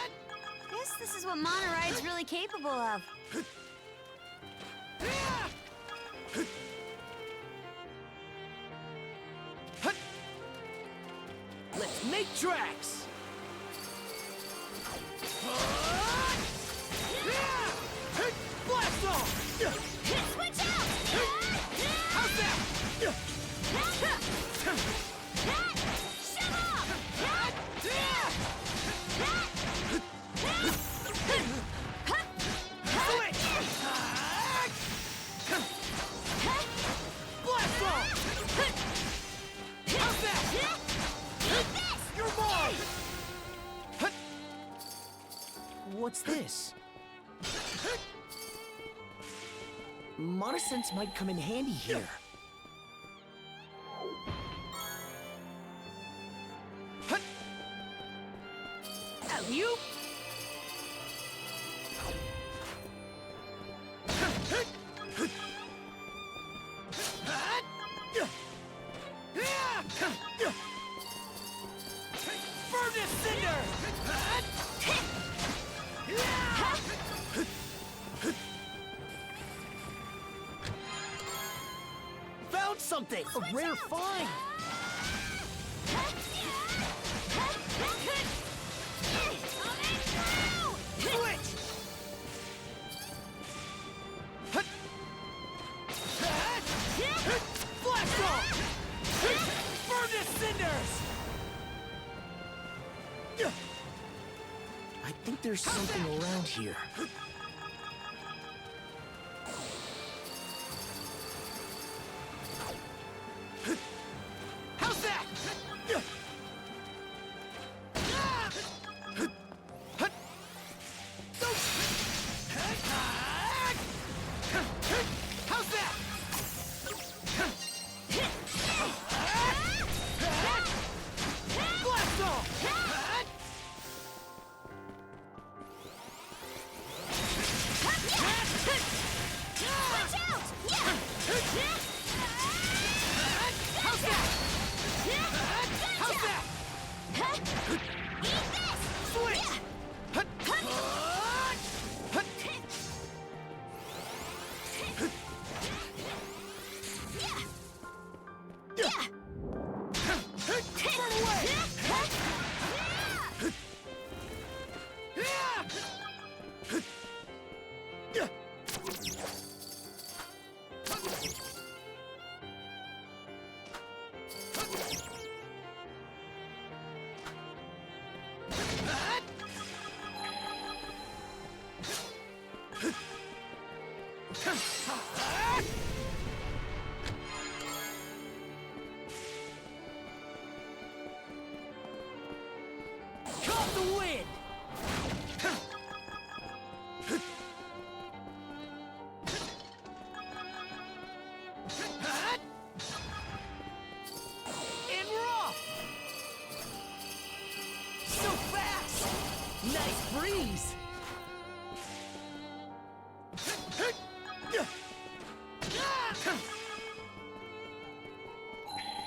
Guess this is what Monoride's really capable of. Let's make tracks! Blast off! Switch out! How's that? Shove off! Switch! Blast off! How's that? You're mine! What's this? Monosense might come in handy here. You? Furnace Cinder! Found something! A rare find! Switch! Blast off! Furnace Cinders! I think there's something around here. How's that? How's that? Blast off! Watch out! How's that? How's that? Eat this! Switch! Caught the wind! And we're off! So fast! Nice breeze!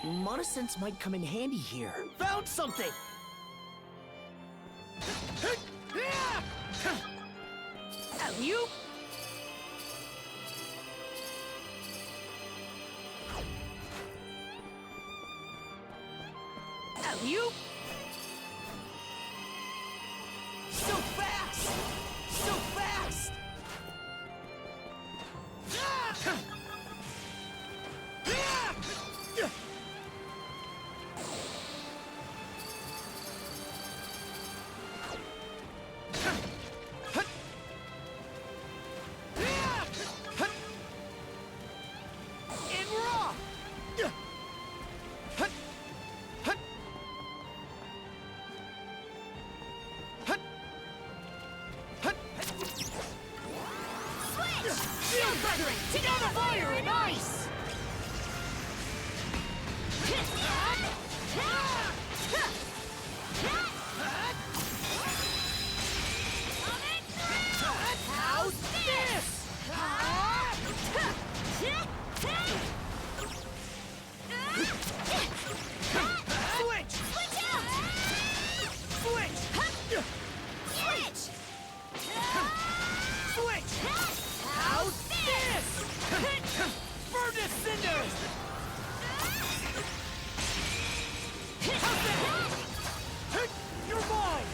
Monosense might come in handy here. Found something! You? You? So fast! So fast! And we're off! Switch! Shield brethren, together fire and ice! How's this? Switch! Switch out! Switch! Switch! Switch! How's this? Burn to cinders! How's that? You're mine!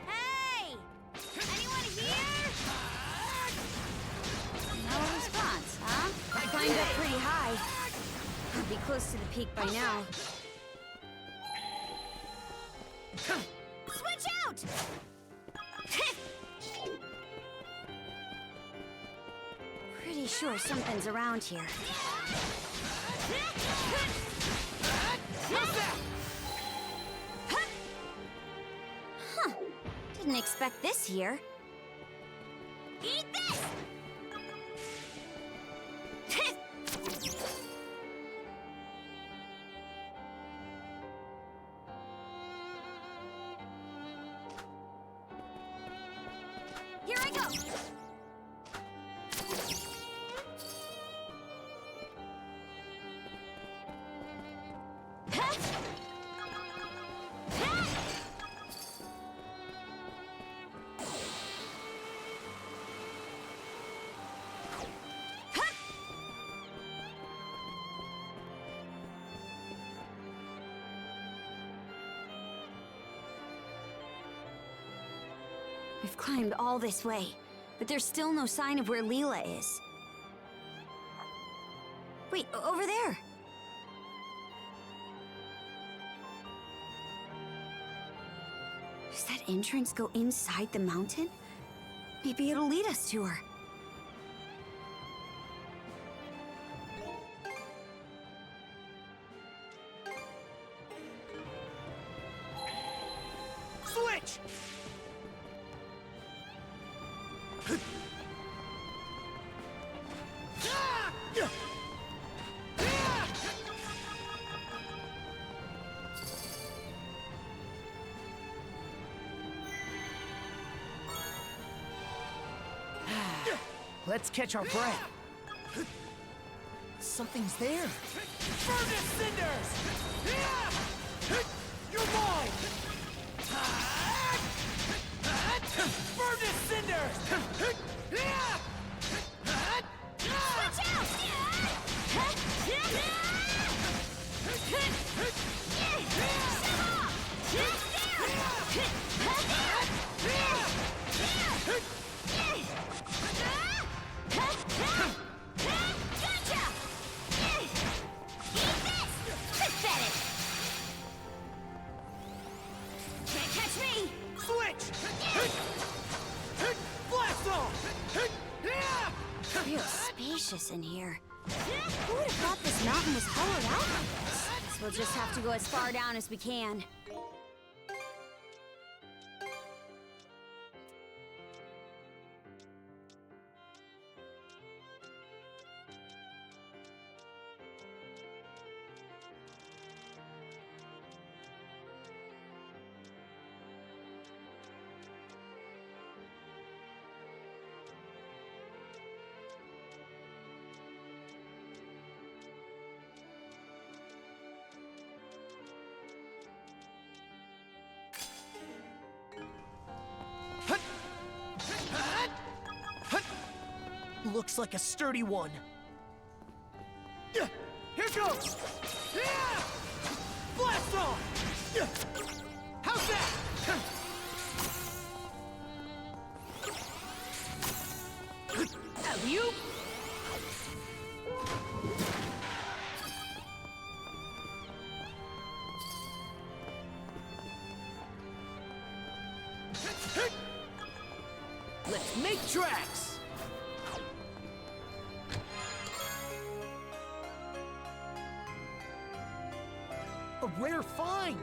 Hey! Anyone here? No response, huh? I climbed up pretty high. I'll be close to the peak by now. Switch out! Pretty sure something's around here. How's that? Huh. Didn't expect this here. Eat this! Here I go! We've climbed all this way, but there's still no sign of where Leela is. Wait, over there! Does that entrance go inside the mountain? Maybe it'll lead us to her. Switch! Let's catch our breath. Something's there. Furnace cinders! You're mine! Furnace cinders! Watch out! Gotcha! Eat this! Pathetic! Can't catch me! Switch! Blast off! Real spacious in here. Who would have thought this mountain was hollowed out like this? Guess we'll just have to go as far down as we can. Looks like a sturdy one. Here goes! Blast off! How's that? Have you? Let's make tracks! A rare find!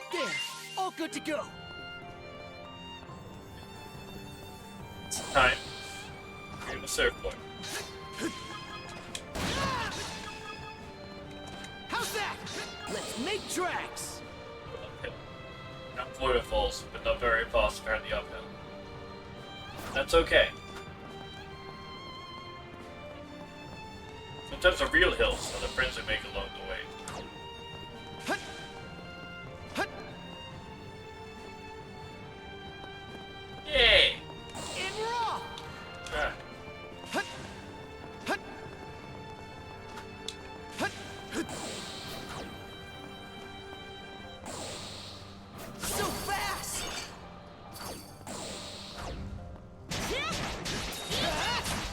There, all good to go. It's time. Create a surfboard. How's that? Let's make tracks! Not waterfalls, but not very fast, apparently uphill. That's okay. Sometimes the real hills are the friends we make along the way. Yay! In raw! Ah. So fast!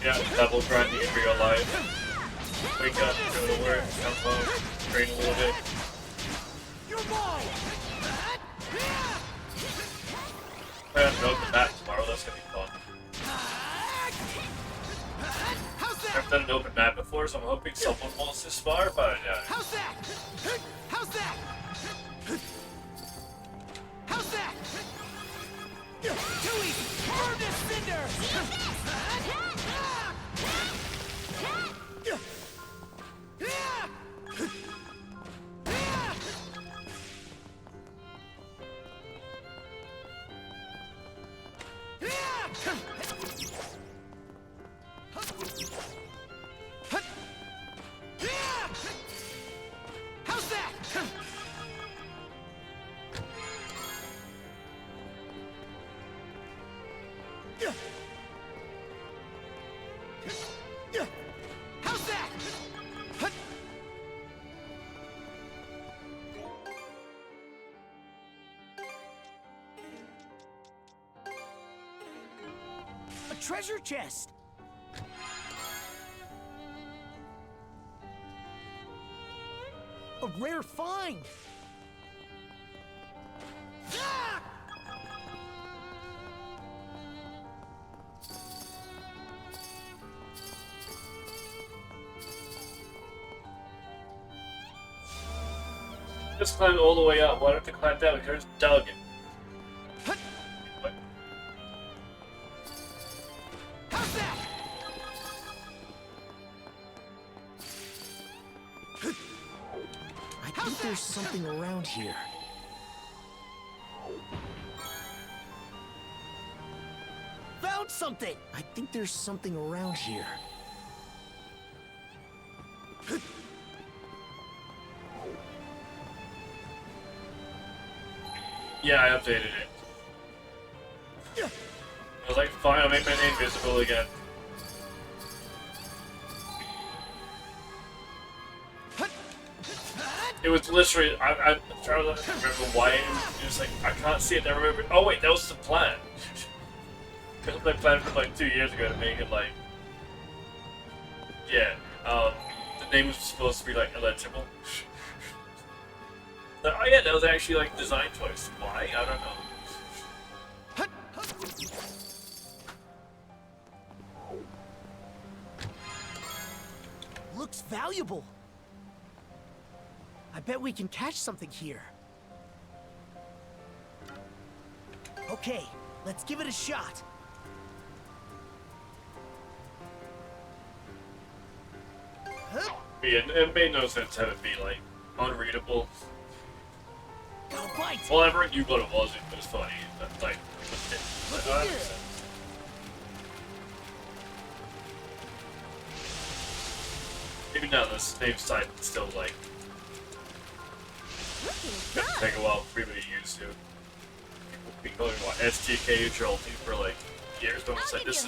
Yeah, double grinding for your life. Wake up, go to work, come home, train a little bit. You're mine! I have to open map tomorrow, that's gonna be fun. I've done an open map before, so I'm hoping someone wants this far, but How's that? How's that? How's that? Too easy! Furnace cinders! How's that? How's that? A treasure chest. rare find. Just climbed all the way up. Why don't they climb down? Here's Doug. What? I think there's something around here. Found something! I think there's something around here. Yeah, I updated it. I was like, fine, I'll make my name visible again. It was literally, I'm trying to remember why it was like, I can't see it, I remember. Oh wait, that was the plan. That was my plan from like 2 years ago to make it like, yeah, the name was supposed to be like illegible. Oh yeah, that was actually like design choice. Why? I don't know. Looks valuable. I bet we can catch something here. Okay, let's give it a shot. Yeah, it made no sense to have it be like unreadable. Got a bite. Well, Everett, you got it wasn't, but it's funny. That's like, Look like at this. even now, the same site is still like gonna take a while for everybody to get used to. People calling what STK neutrality for like years, but it's like this.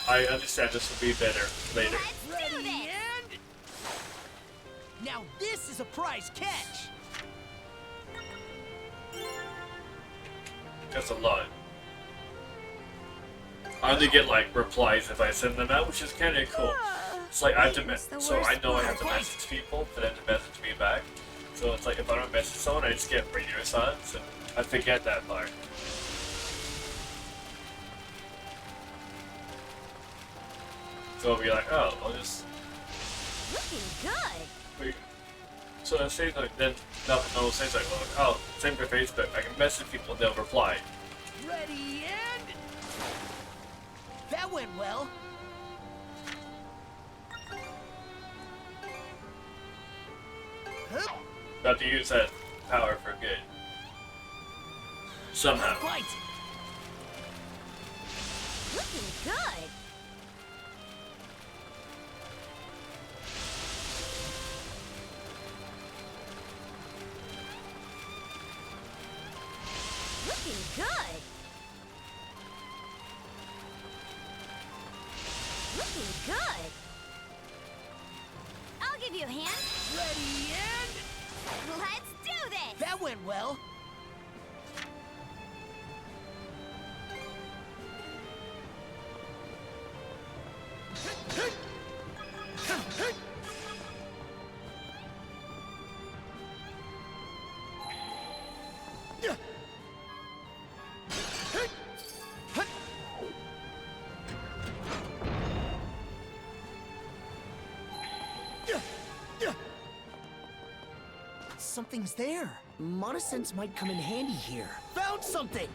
I understand this will be better later. Ready and... Now this is a prize catch. That's a lot. I only get like replies if I send them out, which is kind of cool. It's like I have to, so I know I have to message people for them to message me back. So it's like if I don't message someone, I just get radio silence, and I forget that part. So I'll be like, oh, I'll just. Looking good. Wait. So it says like then no one says like, well, oh, same for Facebook. I can message people and they'll reply. Ready and... That went well. Got to use that power for good. Somehow. Bite. Looking good. Looking good. Looking good. I'll give you a hand. Ready and... Let's do this. That went well. Something's there. Monosense might come in handy here. Found something!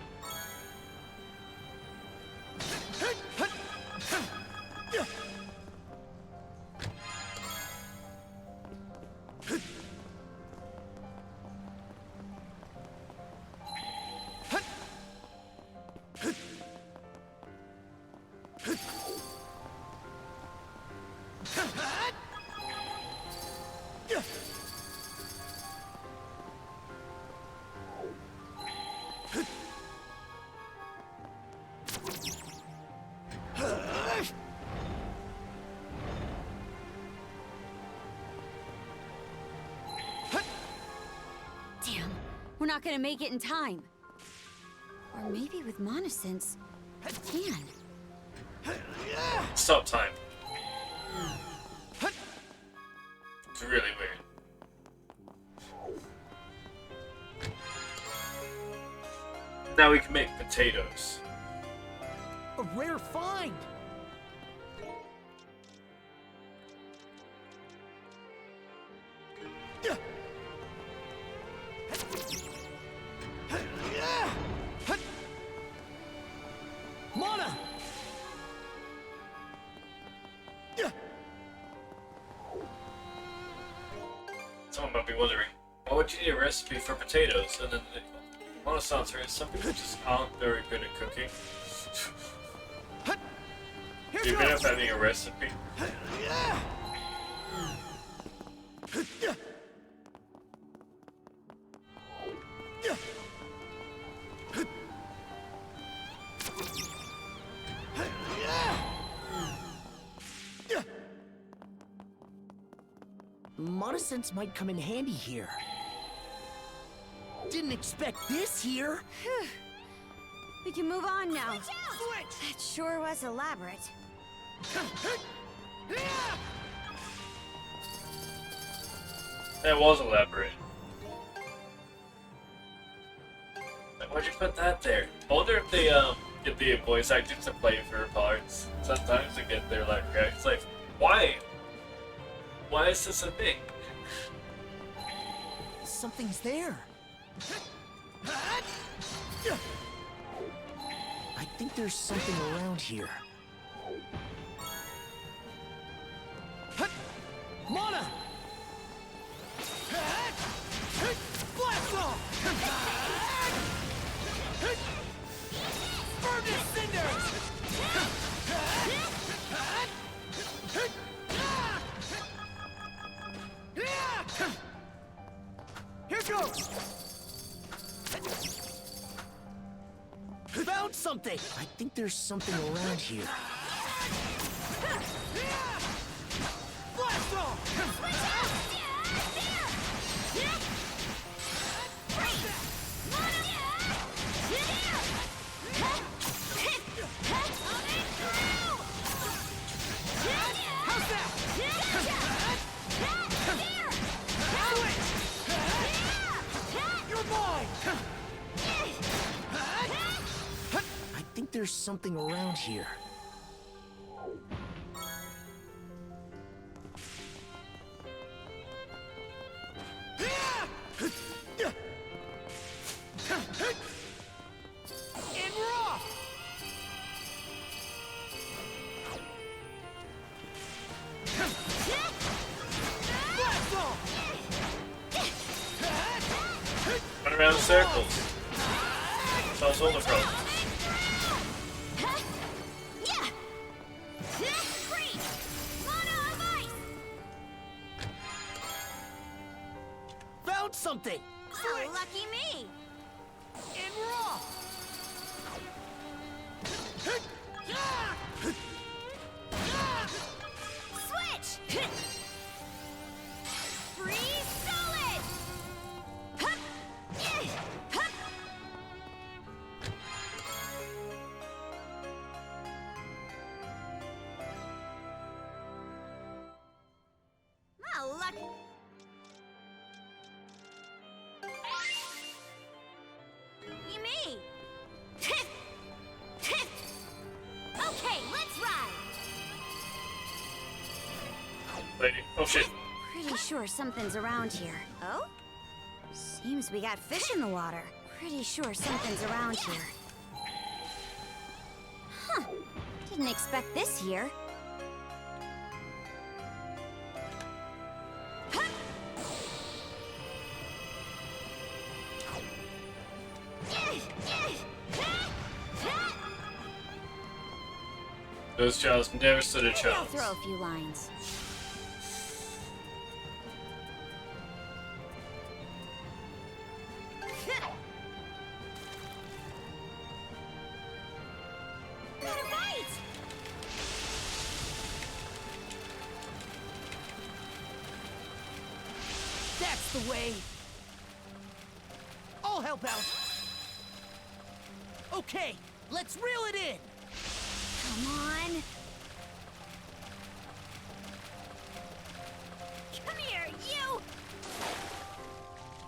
Damn, we're not gonna make it in time. Or maybe with Monosense, we can. Stop time. It's really weird. Now we can make potatoes. A rare find! Mana! Someone might be wondering, why would you need a recipe for potatoes? And then the honest answer is some people just aren't very good at cooking. Even if having a recipe. Monosense might come in handy here. Didn't expect this here. We can move on now. That sure was elaborate. That was elaborate. Why'd you put that there? I wonder if they get the voice actors to play for parts. Sometimes they get their like reactions like, why? Why is this a thing? Something's there. I think there's something around here. Mana! Blast off! Furnace cinders! Here goes! Found something! I think there's something around here. Blast off! How's that? You're mine! I think there's something around here. In raw! Blast off! Run around in circles. Solves all the problems. Found something! Oh, lucky me! In raw! Switch! Freeze solid! Oh, luck! Me! Okay, let's ride! Lady. Oh shit. Pretty sure something's around here. Oh? Seems we got fish in the water. Pretty sure something's around here. Huh. Didn't expect this here. Those chows never stood a Maybe I'll chance. throw a few lines. Got a bite! That's the way! I'll help out! Okay, let's reel it in! Come on! Come here, you!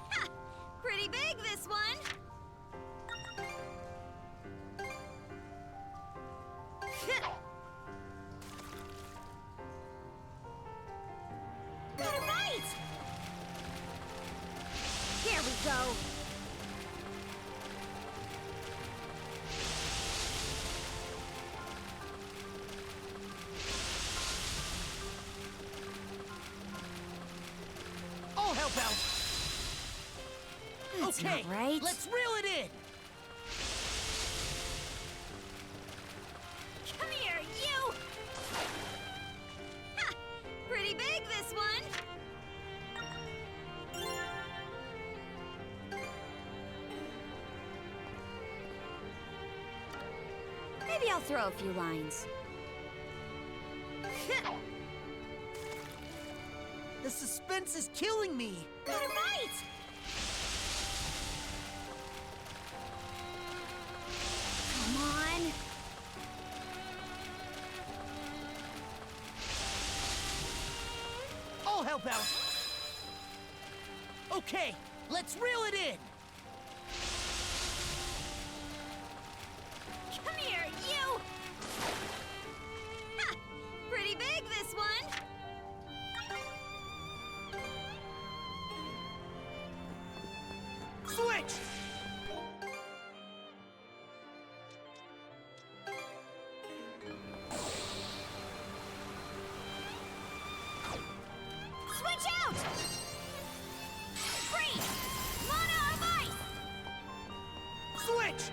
Ha! Pretty big, this one! help out. That's Okay, not right. let's reel it in. Come here, you! Ha! Pretty big, this one! Maybe I'll throw a few lines. The suspense is killing me. Got it right! Come on! I'll help out. Okay, let's reel it in. Come here, you! Ha! Pretty big, this one! Switch! Switch out! Freeze! Mana of ice! Switch!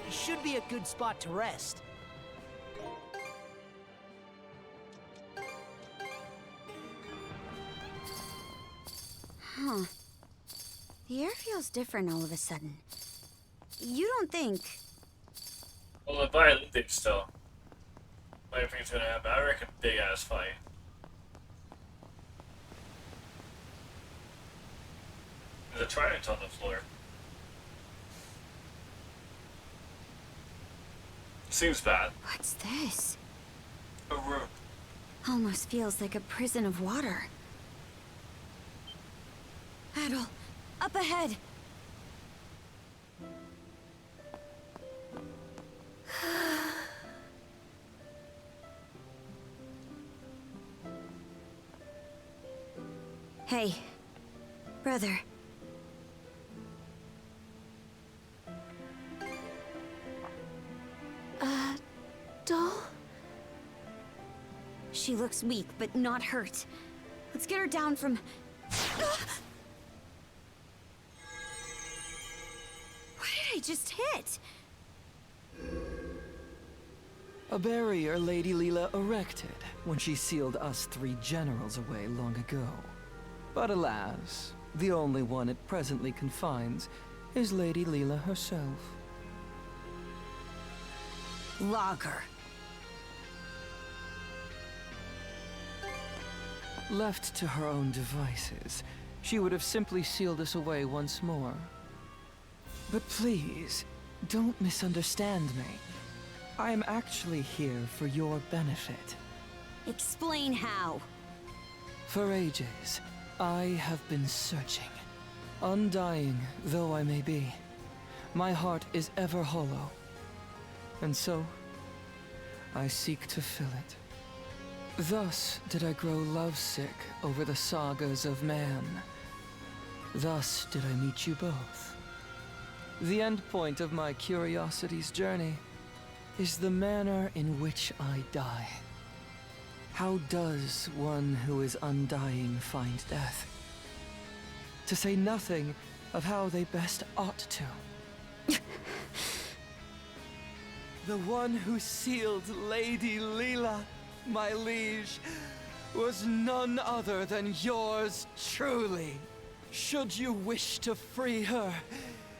Should be a good spot to rest. Huh. The air feels different all of a sudden. You don't think... Well, the violin thing still. What do you think's gonna happen? I reckon big ass fight. There's a trident on the floor. Seems bad. What's this? A room. Almost feels like a prison of water. Adol, up ahead! Hey, brother. Doll? She looks weak, but not hurt. Let's get her down from... What did I just hit? A barrier Lady Leela erected when she sealed us three generals away long ago. But alas, the only one it presently confines is Lady Leela herself. Lager. Left to her own devices, she would have simply sealed us away once more. But please, don't misunderstand me. I am actually here for your benefit. Explain how. For ages, I have been searching. Undying though I may be, my heart is ever hollow. And so, I seek to fill it. Thus did I grow lovesick over the sagas of man. Thus did I meet you both. The end point of my curiosity's journey is the manner in which I die. How does one who is undying find death? To say nothing of how they best ought to. The one who sealed Lady Leela, my liege, was none other than yours truly. Should you wish to free her,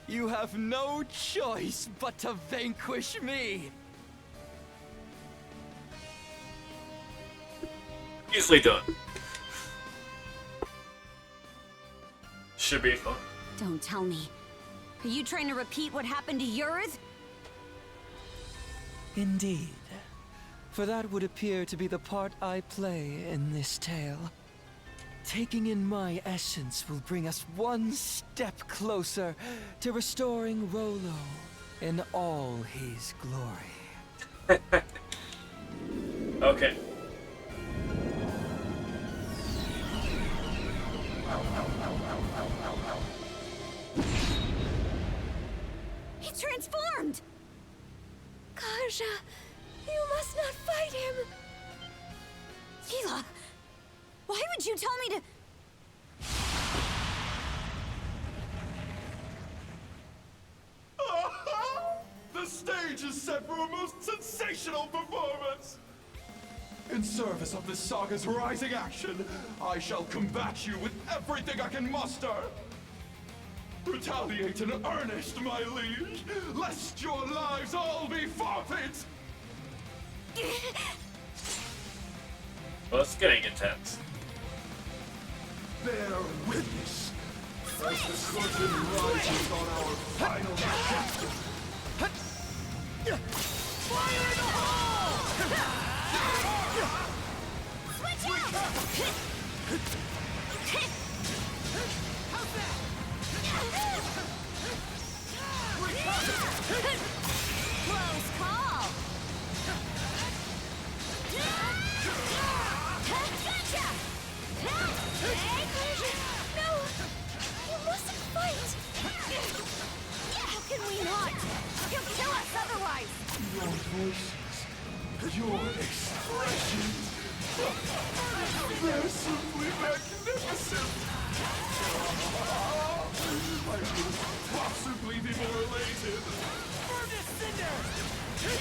you have no choice but to vanquish me. Easily done. Should be fun. Don't tell me. Are you trying to repeat what happened to Yurith? Indeed. For that would appear to be the part I play in this tale. Taking in my essence will bring us one step closer to restoring Rolo in all his glory. Okay. You must not fight him! Hila! Why would you tell me to... The stage is set for a most sensational performance! In service of this saga's rising action, I shall combat you with everything I can muster! Retaliate in earnest, my liege, lest your lives all be forfeit! Well, it's getting intense. Bear witness as the scorpion rises on our final objective. Fire in the hole! Switch out! How's that? Close call! Gotcha! No! You mustn't fight! How can we not? You'll kill us otherwise! Your voices, your expressions, they're simply magnificent! I could possibly be more elated. Furnace Cinder!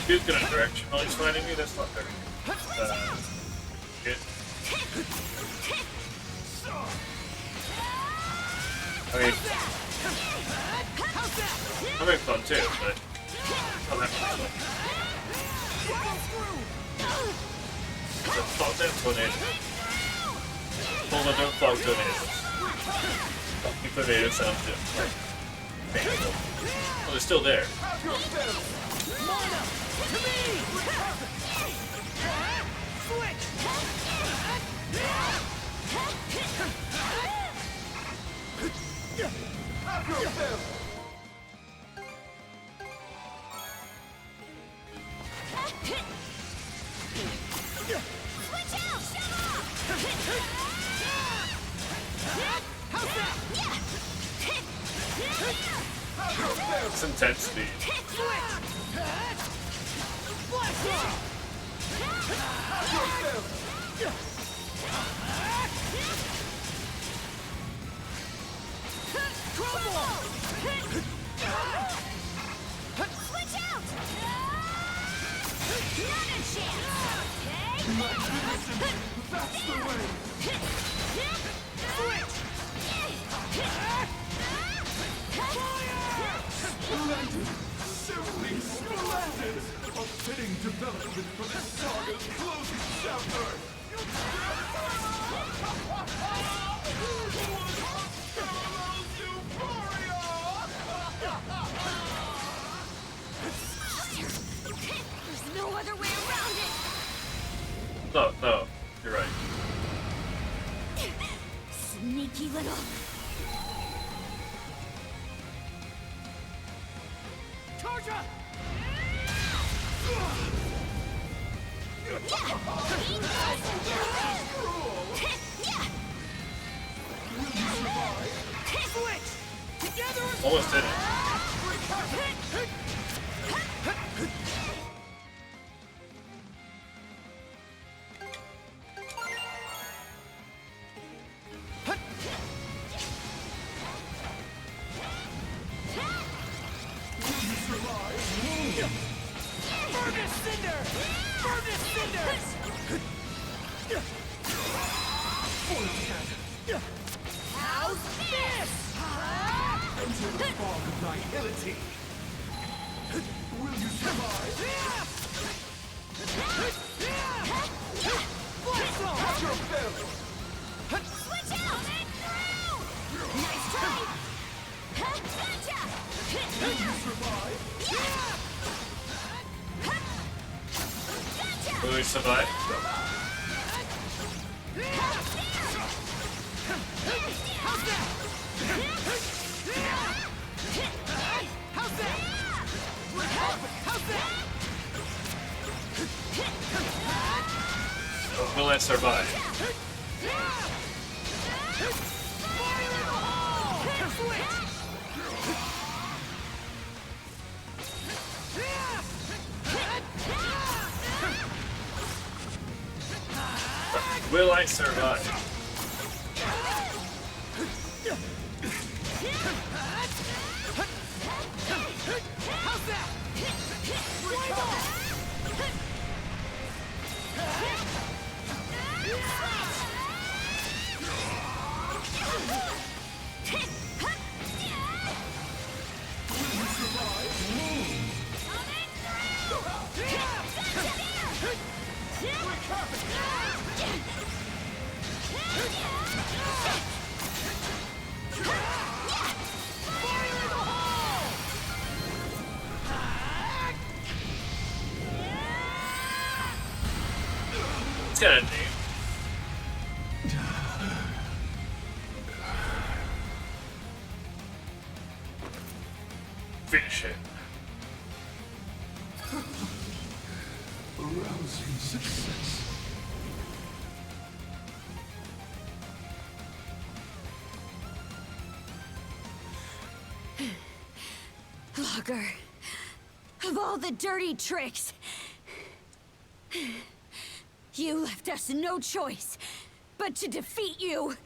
He's gonna directionally fighting me, that's not very good. I mean, I'm having fun too, but I'm having fun. Fuck that tornado. Hold on, don't fuck tornadoes. Fucking tornado sounds just like painful. Oh, they're still there. It's intense speed. That's the way! Splendid! Simply splendid! A fitting development for this saga's closing chapter! There's no other way around it! No, you're right. Sneaky little... Charger! Almost did it. Furnace Cinder! Furnace Cinder! How's this? Enter the fog of nihility! Will you survive? Have your fill! Switch out! Nice try! Gotcha! Will you survive? Will we survive? How's that? How's that? Will I survive? Will I survive? How's that? It's got a name. Finish it. Rousing success. Logger, of all the dirty tricks, you left us no choice but to defeat you.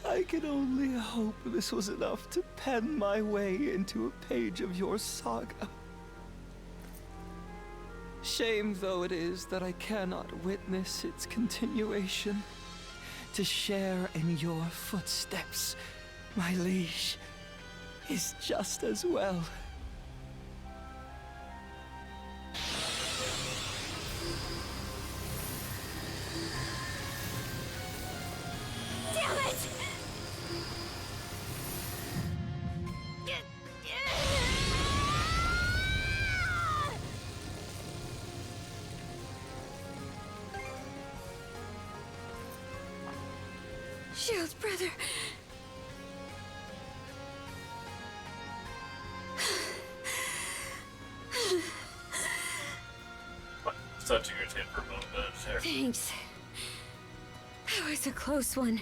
I can only hope this was enough to pen my way into a page of your saga. Shame though it is that I cannot witness its continuation. To share in your footsteps, my liege, is just as well. Damn it! Shield brother. Thought you were gonna for a moment there. Thanks. That was a close one.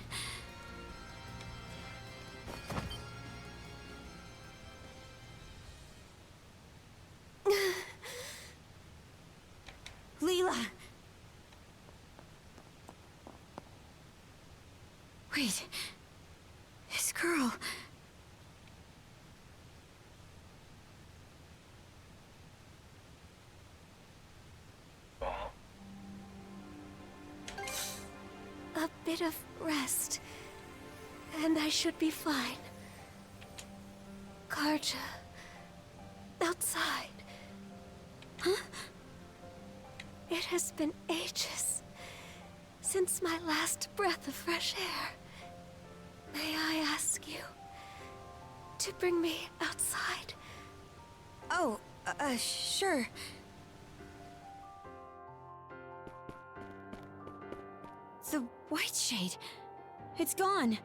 Leela. Wait. This girl. A bit of rest, and I should be fine. Karja, outside. Huh? It has been ages since my last breath of fresh air. May I ask you to bring me outside? Oh, sure. The white shade. It's gone.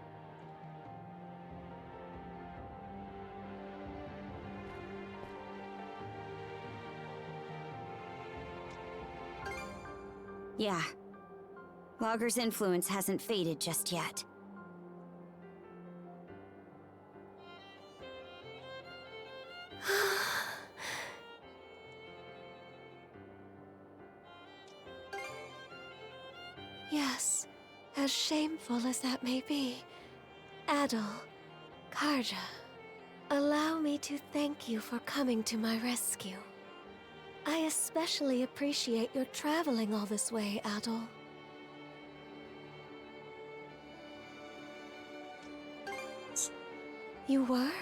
Yeah. Logger's influence hasn't faded just yet. Yes, as shameful as that may be, Adol, Karja, allow me to thank you for coming to my rescue. I especially appreciate your traveling all this way, Adol. You were?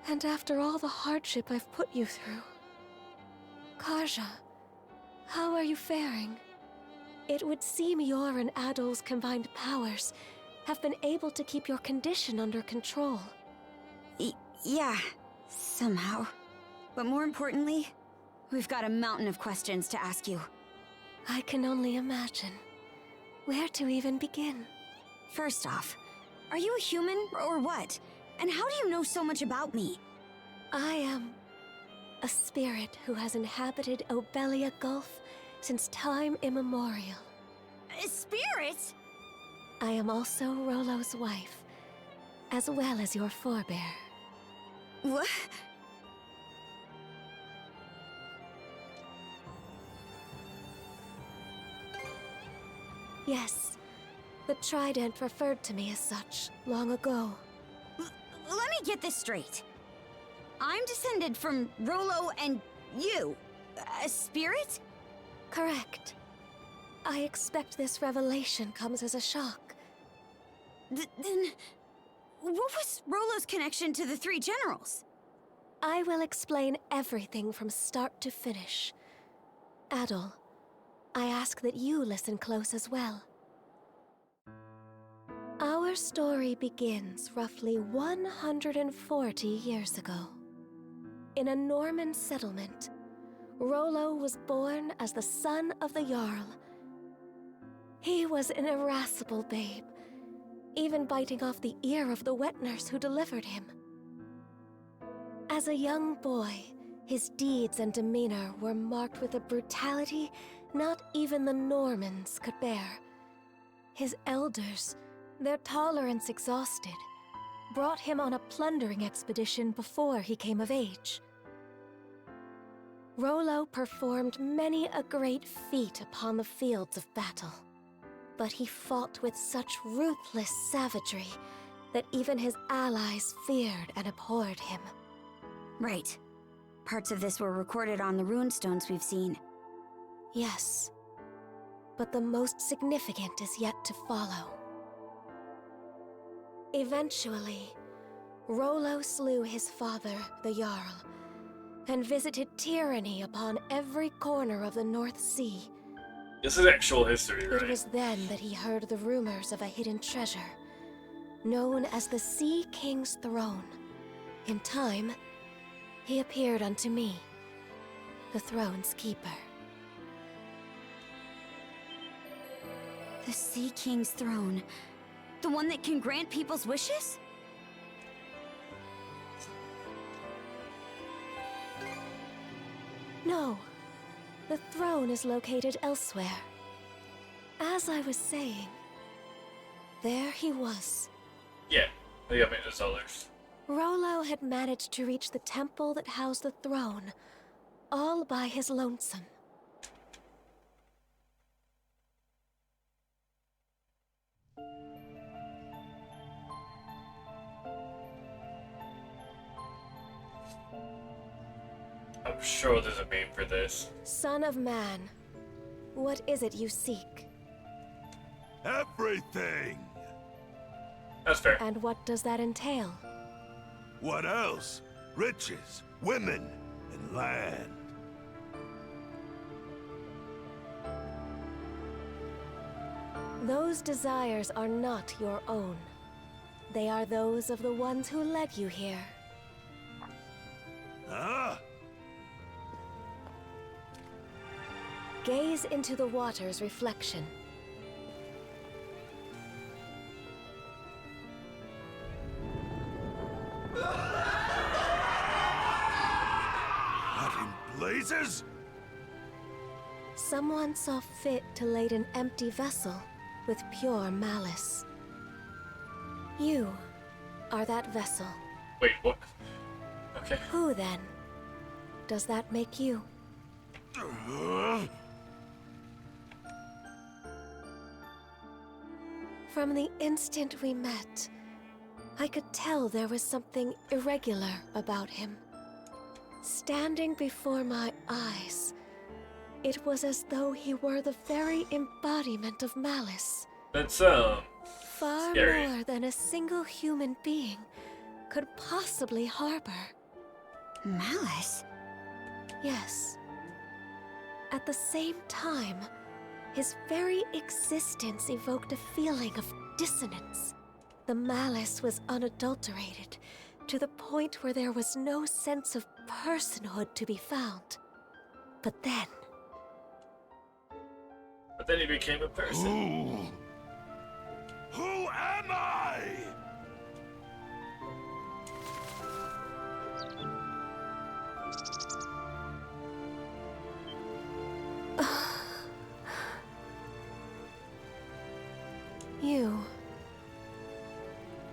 And after all the hardship I've put you through. Karja, how are you faring? It would seem your and Adol's combined powers have been able to keep your condition under control. Yeah, somehow. But more importantly, we've got a mountain of questions to ask you. I can only imagine. Where to even begin? First off, are you a human or what? And how do you know so much about me? I am a spirit who has inhabited Obelia Gulf since time immemorial. A spirit? I am also Rollo's wife, as well as your forebear. What? Yes, the Trident referred to me as such long ago. Let me get this straight. I'm descended from Rollo and you. A spirit? Correct. I expect this revelation comes as a shock. Then, what was Rollo's connection to the three generals? I will explain everything from start to finish. Adol, I ask that you listen close as well. Our story begins roughly 140 years ago. In a Norman settlement, Rollo was born as the son of the Jarl. He was an irascible babe, even biting off the ear of the wet nurse who delivered him. As a young boy, his deeds and demeanor were marked with a brutality not even the Normans could bear. His elders, their tolerance exhausted, brought him on a plundering expedition before he came of age. Rollo performed many a great feat upon the fields of battle, but he fought with such ruthless savagery that even his allies feared and abhorred him. Right. Parts of this were recorded on the runestones we've seen. Yes, but the most significant is yet to follow. Eventually, Rollo slew his father, the Jarl, and visited tyranny upon every corner of the North Sea. This is actual history, right? It was then that he heard the rumors of a hidden treasure, known as the Sea King's Throne. In time, he appeared unto me, the throne's keeper. The Sea King's throne. The one that can grant people's wishes? No, the throne is located elsewhere. As I was saying, there he was. Yeah, they got me the dollars. Rollo had managed to reach the temple that housed the throne, all by his lonesome. I'm sure there's a meme for this. Son of man, what is it you seek? Everything! That's fair. And what does that entail? What else? Riches, women, and land. Those desires are not your own. They are those of the ones who led you here. Huh? Gaze into the water's reflection. What in blazes? Someone saw fit to lade an empty vessel with pure malice. You are that vessel. Wait, what? Okay. Who then? Does that make you? From the instant we met, I could tell there was something irregular about him. Standing before my eyes, it was as though he were the very embodiment of malice. That's, Far scary. more than a single human being could possibly harbor. Malice? Yes. At the same time, his very existence evoked a feeling of dissonance. The malice was unadulterated, to the point where there was no sense of personhood to be found. But then he became a person. Who am I? you.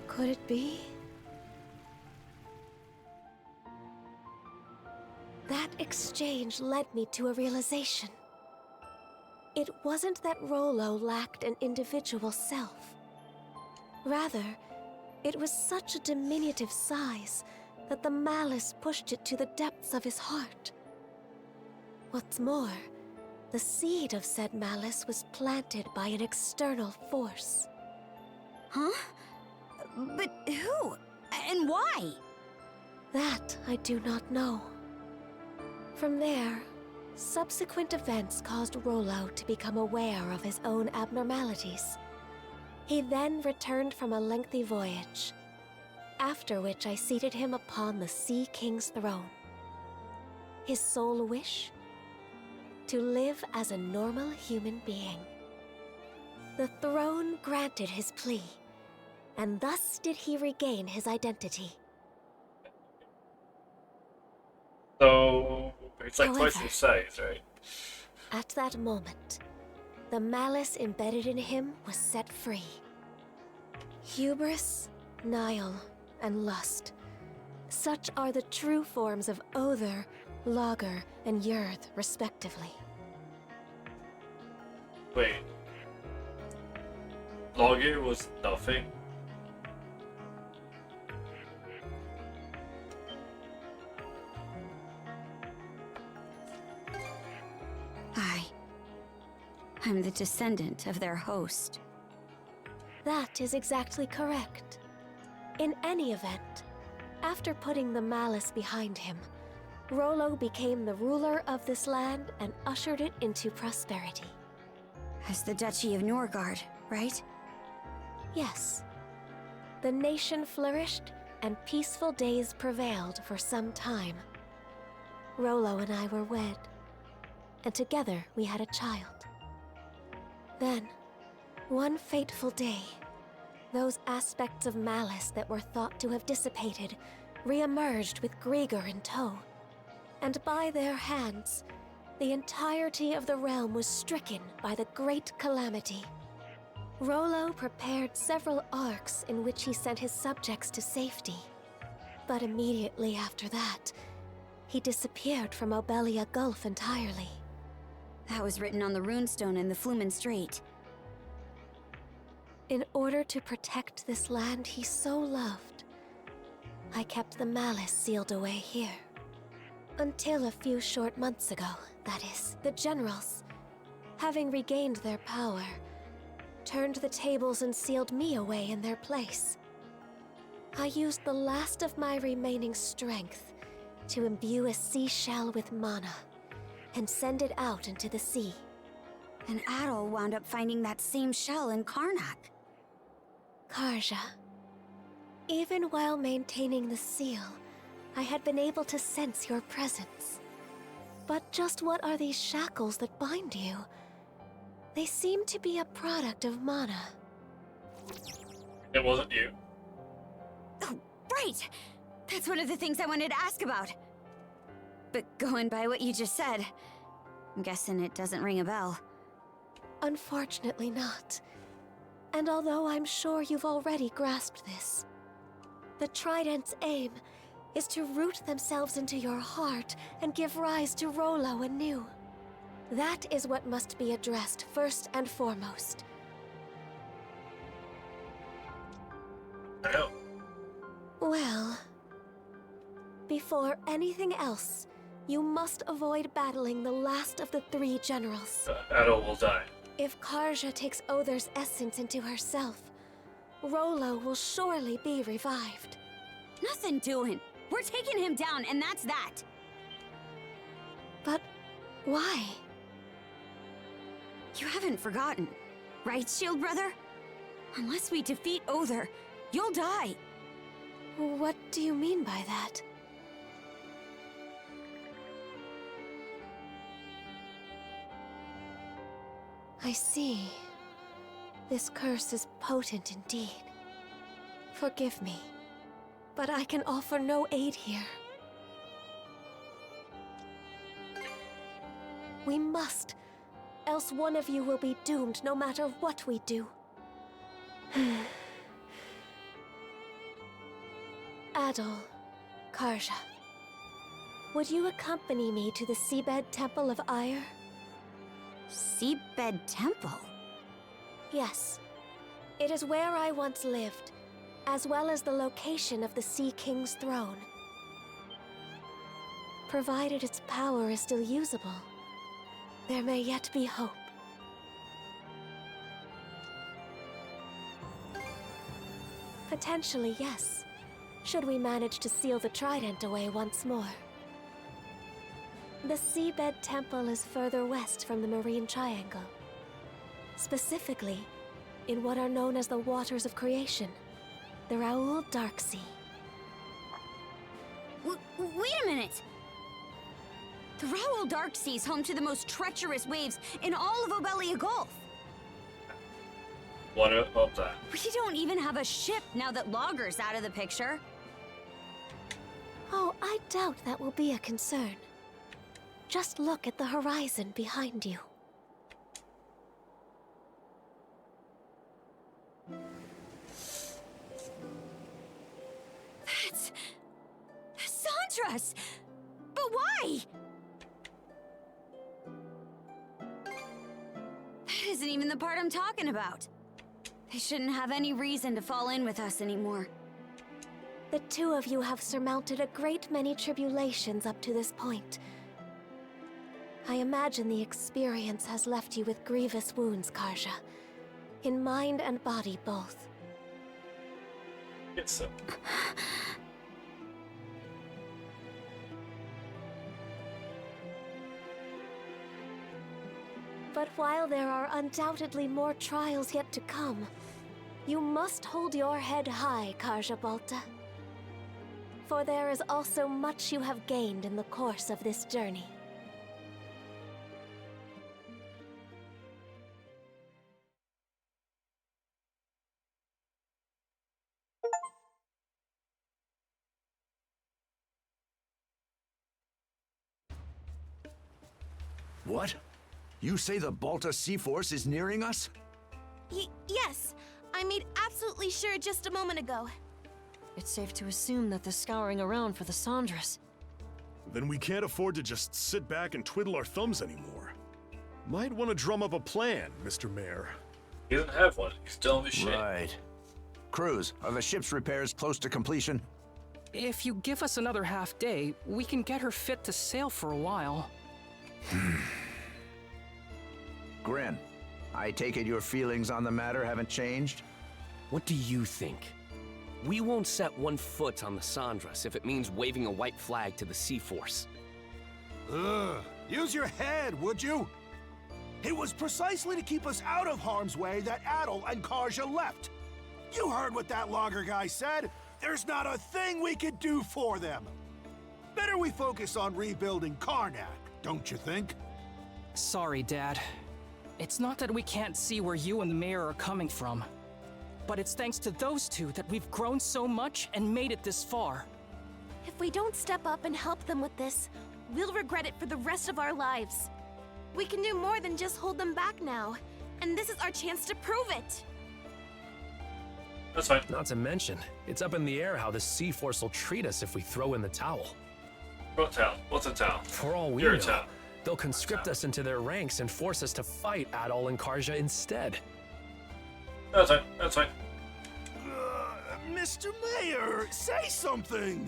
Could it be? That exchange led me to a realization. It wasn't that Rollo lacked an individual self. Rather, it was such a diminutive size that the malice pushed it to the depths of his heart. What's more, the seed of said malice was planted by an external force. Huh? But who? And why? That I do not know. From there, subsequent events caused Rollo to become aware of his own abnormalities. He then returned from a lengthy voyage, after which I seated him upon the Sea King's throne. His sole wish? To live as a normal human being. The throne granted his plea, and thus did he regain his identity. So it's like However, twice his size, right? At that moment, the malice embedded in him was set free. Hubris, Nile, and lust. Such are the true forms of Other, Lager, and Yurth, respectively. Wait. Lager was nothing? I'm the descendant of their host. That is exactly correct. In any event, after putting the malice behind him, Rollo became the ruler of this land and ushered it into prosperity. As the Duchy of Norgard, right? Yes. The nation flourished, and peaceful days prevailed for some time. Rollo and I were wed, and together we had a child. Then, one fateful day, those aspects of malice that were thought to have dissipated re-emerged with Grieger in tow. And by their hands, the entirety of the realm was stricken by the great calamity. Rollo prepared several arcs in which he sent his subjects to safety. But immediately after that, he disappeared from Obelia Gulf entirely. That was written on the runestone in the Flumen Strait. In order to protect this land he so loved, I kept the malice sealed away here. Until a few short months ago, that is. The generals, having regained their power, turned the tables and sealed me away in their place. I used the last of my remaining strength to imbue a seashell with mana and send it out into the sea. And Adol wound up finding that same shell in Karnak. Karja. Even while maintaining the seal, I had been able to sense your presence. But just what are these shackles that bind you? They seem to be a product of mana. It wasn't you. Oh, right! That's one of the things I wanted to ask about. But going by what you just said, I'm guessing it doesn't ring a bell. Unfortunately not. And although I'm sure you've already grasped this, the Trident's aim is to root themselves into your heart and give rise to Rollo anew. That is what must be addressed first and foremost. Well, before anything else, you must avoid battling the last of the three generals. Adol will die. If Karja takes Other's essence into herself, Rollo will surely be revived. Nothing doing. We're taking him down, and that's that. But why? You haven't forgotten, right, Shield Brother? Unless we defeat Other, you'll die. What do you mean by that? I see. This curse is potent indeed. Forgive me, but I can offer no aid here. We must, else one of you will be doomed no matter what we do. Adol, Karja, would you accompany me to the Seabed Temple of Ire? Seabed Temple? Yes. It is where I once lived, as well as the location of the Sea King's throne. Provided its power is still usable, there may yet be hope. Potentially, yes, should we manage to seal the Trident away once more. The Seabed Temple is further west from the Marine Triangle. Specifically, in what are known as the Waters of Creation, the Raoul Dark Sea. Wait a minute! The Raoul Dark Sea is home to the most treacherous waves in all of Obelia Gulf. What about that? We don't even have a ship now that Logger's out of the picture. Oh, I doubt that will be a concern. Just look at the horizon behind you. That's Sandra's! But why? That isn't even the part I'm talking about. They shouldn't have any reason to fall in with us anymore. The two of you have surmounted a great many tribulations up to this point. I imagine the experience has left you with grievous wounds, Karja. In mind and body both. It's so. But while there are undoubtedly more trials yet to come, you must hold your head high, Karja Balta. For there is also much you have gained in the course of this journey. What? You say the Balta Sea Force is nearing us? Yes. I made absolutely sure just a moment ago. It's safe to assume that they're scouring around for the Sandras. Then we can't afford to just sit back and twiddle our thumbs anymore. Might want to drum up a plan, Mr. Mayor. He doesn't have one. He's still in the ship. Right. Cruz, are the ship's repairs close to completion? If you give us another half day, we can get her fit to sail for a while. Grin, I take it your feelings on the matter haven't changed? What do you think? We won't set one foot on the Sandras if it means waving a white flag to the Sea Force. Use your head, would you? It was precisely to keep us out of harm's way that Adol and Karja left. You heard what that logger guy said. There's not a thing we could do for them. Better we focus on rebuilding Karnak, don't you think? Sorry, Dad. It's not that we can't see where you and the mayor are coming from. But it's thanks to those two that we've grown so much and made it this far. If we don't step up and help them with this, we'll regret it for the rest of our lives. We can do more than just hold them back now, and this is our chance to prove it. That's fine. Not to mention, it's up in the air how the Sea Force will treat us if we throw in the towel. What towel? What's a towel? For all we You're know, a towel. they'll conscript us into their ranks and force us to fight Adol and Karja instead. That's fine. That's fine. Mr. Mayor, say something!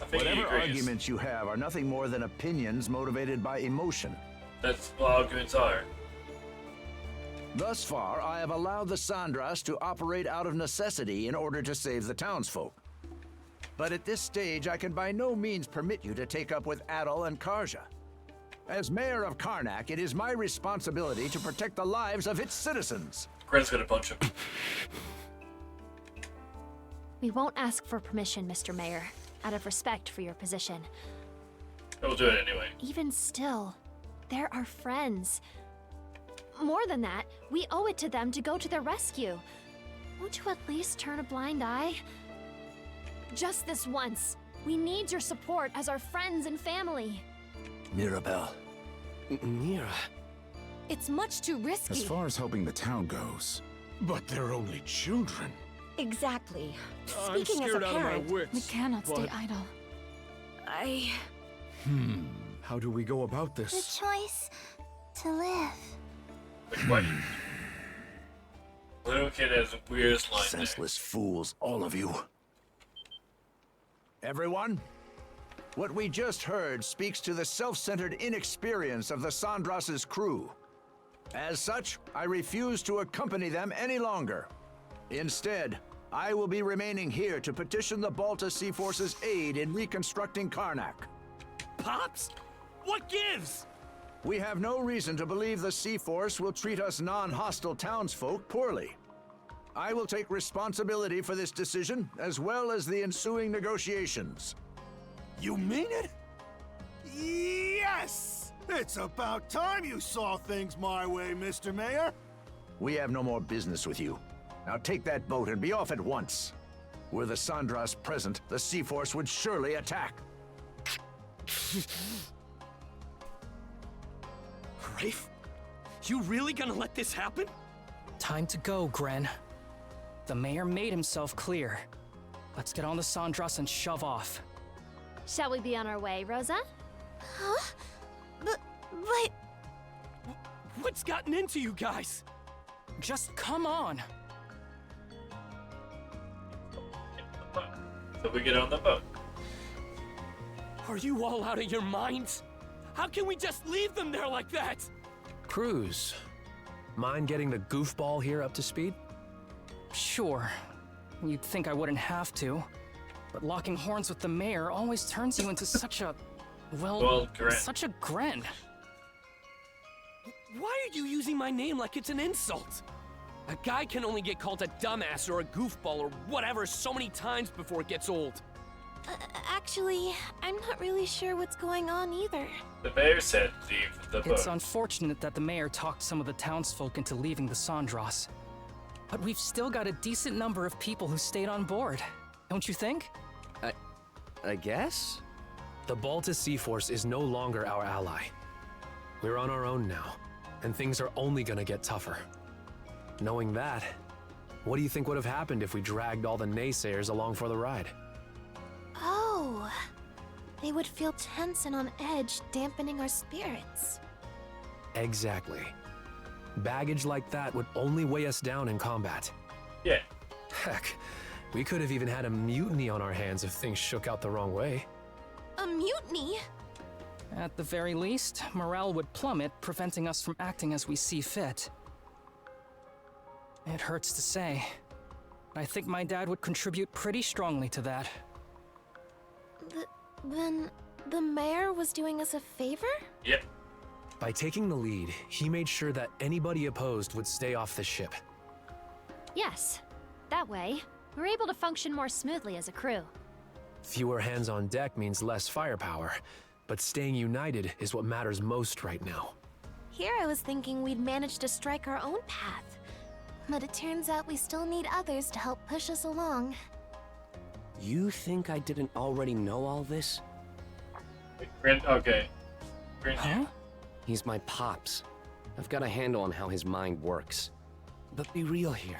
I think he Whatever agrees. arguments you have are nothing more than opinions motivated by emotion. That's what arguments are. Thus far, I have allowed the Sandras to operate out of necessity in order to save the townsfolk. But at this stage, I can by no means permit you to take up with Adol and Karja. As mayor of Karnak, it is my responsibility to protect the lives of its citizens. Gren's gonna punch him. We won't ask for permission, Mr. Mayor, out of respect for your position. We'll do it anyway. Even still, they're our friends. More than that, we owe it to them to go to their rescue. Won't you at least turn a blind eye? Just this once. We need your support as our friends and family. Mirabelle. Mira. It's much too risky. As far as helping the town goes. But they're only children. Exactly. I'm Speaking as a scared out of my parent, wits, we cannot stay but- idle. I... How do we go about The this? choice to live. Which way? Little kid has the weirdest line there. Senseless fools, all of you. Everyone, what we just heard speaks to the self-centered inexperience of the Sandras's crew. As such, I refuse to accompany them any longer. Instead, I will be remaining here to petition the Balta Sea Force's aid in reconstructing Karnak. Pops? What gives? We have no reason to believe the Sea Force will treat us non-hostile townsfolk poorly. I will take responsibility for this decision, as well as the ensuing negotiations. You mean it? Yes! It's about time you saw things my way, Mr. Mayor. We have no more business with you. Now take that boat and be off at once. Were the Sandras present, the Sea Force would surely attack. Rafe? You really gonna let this happen? Time to go, Gren. The mayor made himself clear. Let's get on the Sandras and shove off. Shall we be on our way, Rosa? Huh? But... What's gotten into you guys? Just come on. So we get on the boat. Are you all out of your minds? How can we just leave them there like that? Cruz, mind getting the goofball here up to speed? Sure. You'd think I wouldn't have to. But locking horns with the mayor always turns you into such a... well, Gren. such a Gren. Why are you using my name like it's an insult? A guy can only get called a dumbass or a goofball or whatever so many times before it gets old. Actually, I'm not really sure what's going on either. The mayor said leave the boat. It's unfortunate that the mayor talked some of the townsfolk into leaving the Sandras. But we've still got a decent number of people who stayed on board. Don't you think? I guess? The Balta Sea Force is no longer our ally. We're on our own now, and things are only gonna get tougher. Knowing that, what do you think would have happened if we dragged all the naysayers along for the ride? Oh, they would feel tense and on edge, dampening our spirits. Exactly. Baggage like that would only weigh us down in combat. Yeah. Heck, we could have even had a mutiny on our hands if things shook out the wrong way. A mutiny? At the very least, morale would plummet, preventing us from acting as we see fit. It hurts to say, but I think my dad would contribute pretty strongly to that. Then the mayor was doing us a favor? Yep. By taking the lead, he made sure that anybody opposed would stay off the ship. Yes. That way, we're able to function more smoothly as a crew. Fewer hands on deck means less firepower, but staying united is what matters most right now. Here I was thinking we'd manage to strike our own path. But it turns out we still need others to help push us along. You think I didn't already know all this? Okay. Huh? He's my pops. I've got a handle on how his mind works. But be real here.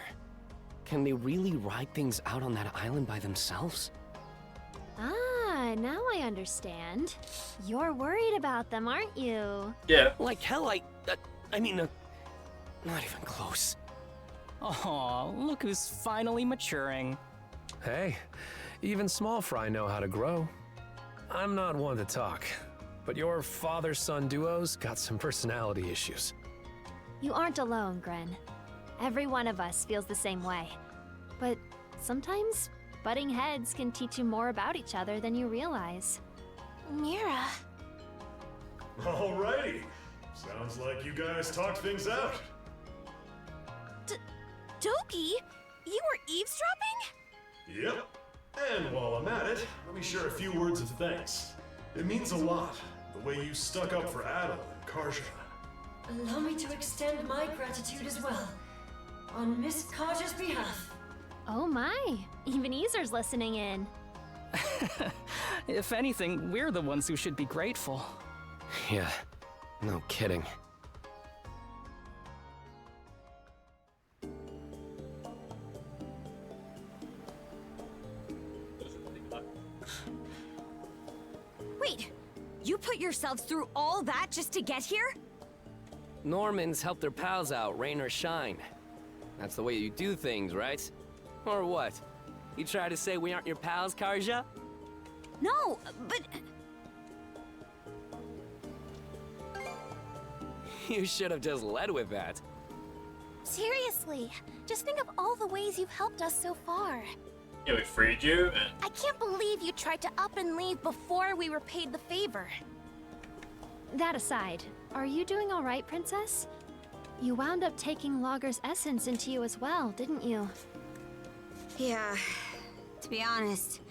Can they really ride things out on that island by themselves? Ah, now I understand. You're worried about them, aren't you? Yeah. Like hell, I mean, not even close. Aw, look who's finally maturing. Hey, even small fry know how to grow. I'm not one to talk, but your father-son duo's got some personality issues. You aren't alone, Gren. Every one of us feels the same way. But sometimes, butting heads can teach you more about each other than you realize. Mira. Alrighty. Sounds like you guys talked things out. Doki, you were eavesdropping? Yep. And while I'm at it, let me share a few words of thanks. It means a lot, the way you stuck up for Adel and Karja. Allow me to extend my gratitude as well, on Miss Karja's behalf. Oh my, even Easer's listening in. If anything, we're the ones who should be grateful. Yeah, no kidding. Wait, you put yourselves through all that just to get here? Normans help their pals out, rain or shine. That's the way you do things, right? Or what? You try to say we aren't your pals, Karja? No, but... You should have just led with that. Seriously, just think of all the ways you've helped us so far. Yeah, we freed you, and I can't believe you tried to up and leave before we repaid the favor. That aside, are you doing all right, Princess? You wound up taking Logger's essence into you as well, didn't you? Yeah, to be honest,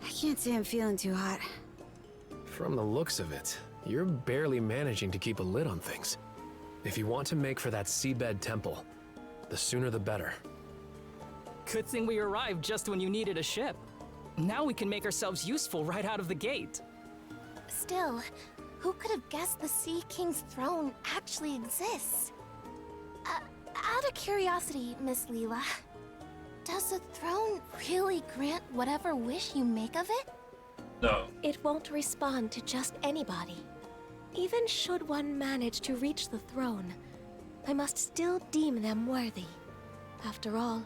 I can't say I'm feeling too hot. From the looks of it, you're barely managing to keep a lid on things. If you want to make for that seabed temple, the sooner the better. Good thing we arrived just when you needed a ship. Now we can make ourselves useful right out of the gate. Still, who could have guessed the Sea King's throne actually exists? Out of curiosity, Miss Leela, does the throne really grant whatever wish you make of it? no. It won't respond to just anybody. Even should one manage to reach the throne, I must still deem them worthy. After all,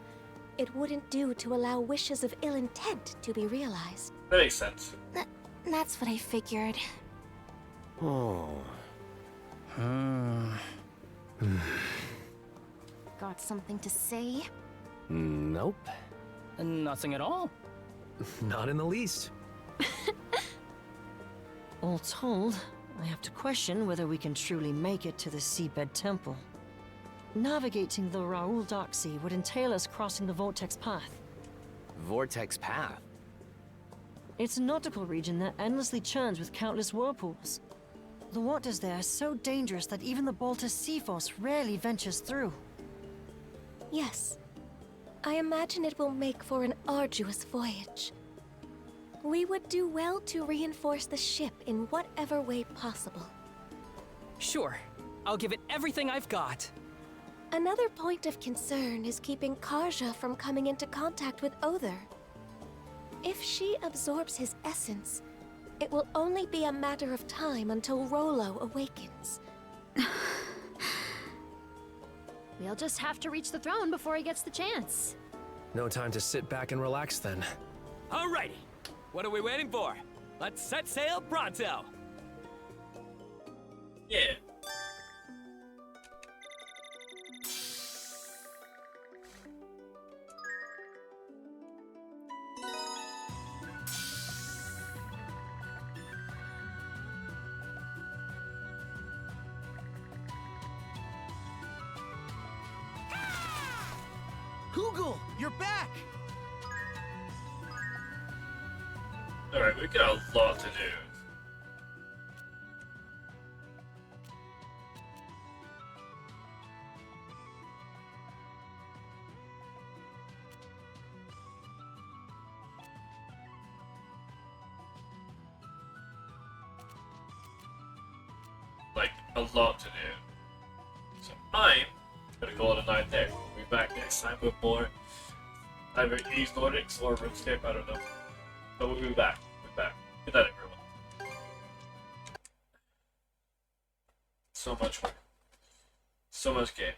it wouldn't do to allow wishes of ill intent to be realized. That makes sense. That's what I figured. Oh. Got something to say? Nope. Nothing at all. Not in the least. All told, I have to question whether we can truly make it to the Seabed Temple. Navigating the Raoul Dark Sea would entail us crossing the Vortex Path. Vortex Path? It's a nautical region that endlessly churns with countless whirlpools. The waters there are so dangerous that even the Baltus Sea Force rarely ventures through. Yes. I imagine it will make for an arduous voyage. We would do well to reinforce the ship in whatever way possible. Sure. I'll give it everything I've got. Another point of concern is keeping Karja from coming into contact with Other. If she absorbs his essence, it will only be a matter of time until Rolo awakens. We'll just have to reach the throne before he gets the chance. No time to sit back and relax then. Alrighty. What are we waiting for? Let's set sail pronto. Yeah. Hoogle, you're back! Alright, we got a lot to do. Like, a lot to do. So I'm gonna call it a night there. We'll be back next time with more either East Nordics or RuneScape, I don't know. But we'll be back. We'll be back. Good night, everyone. So much work. So much game.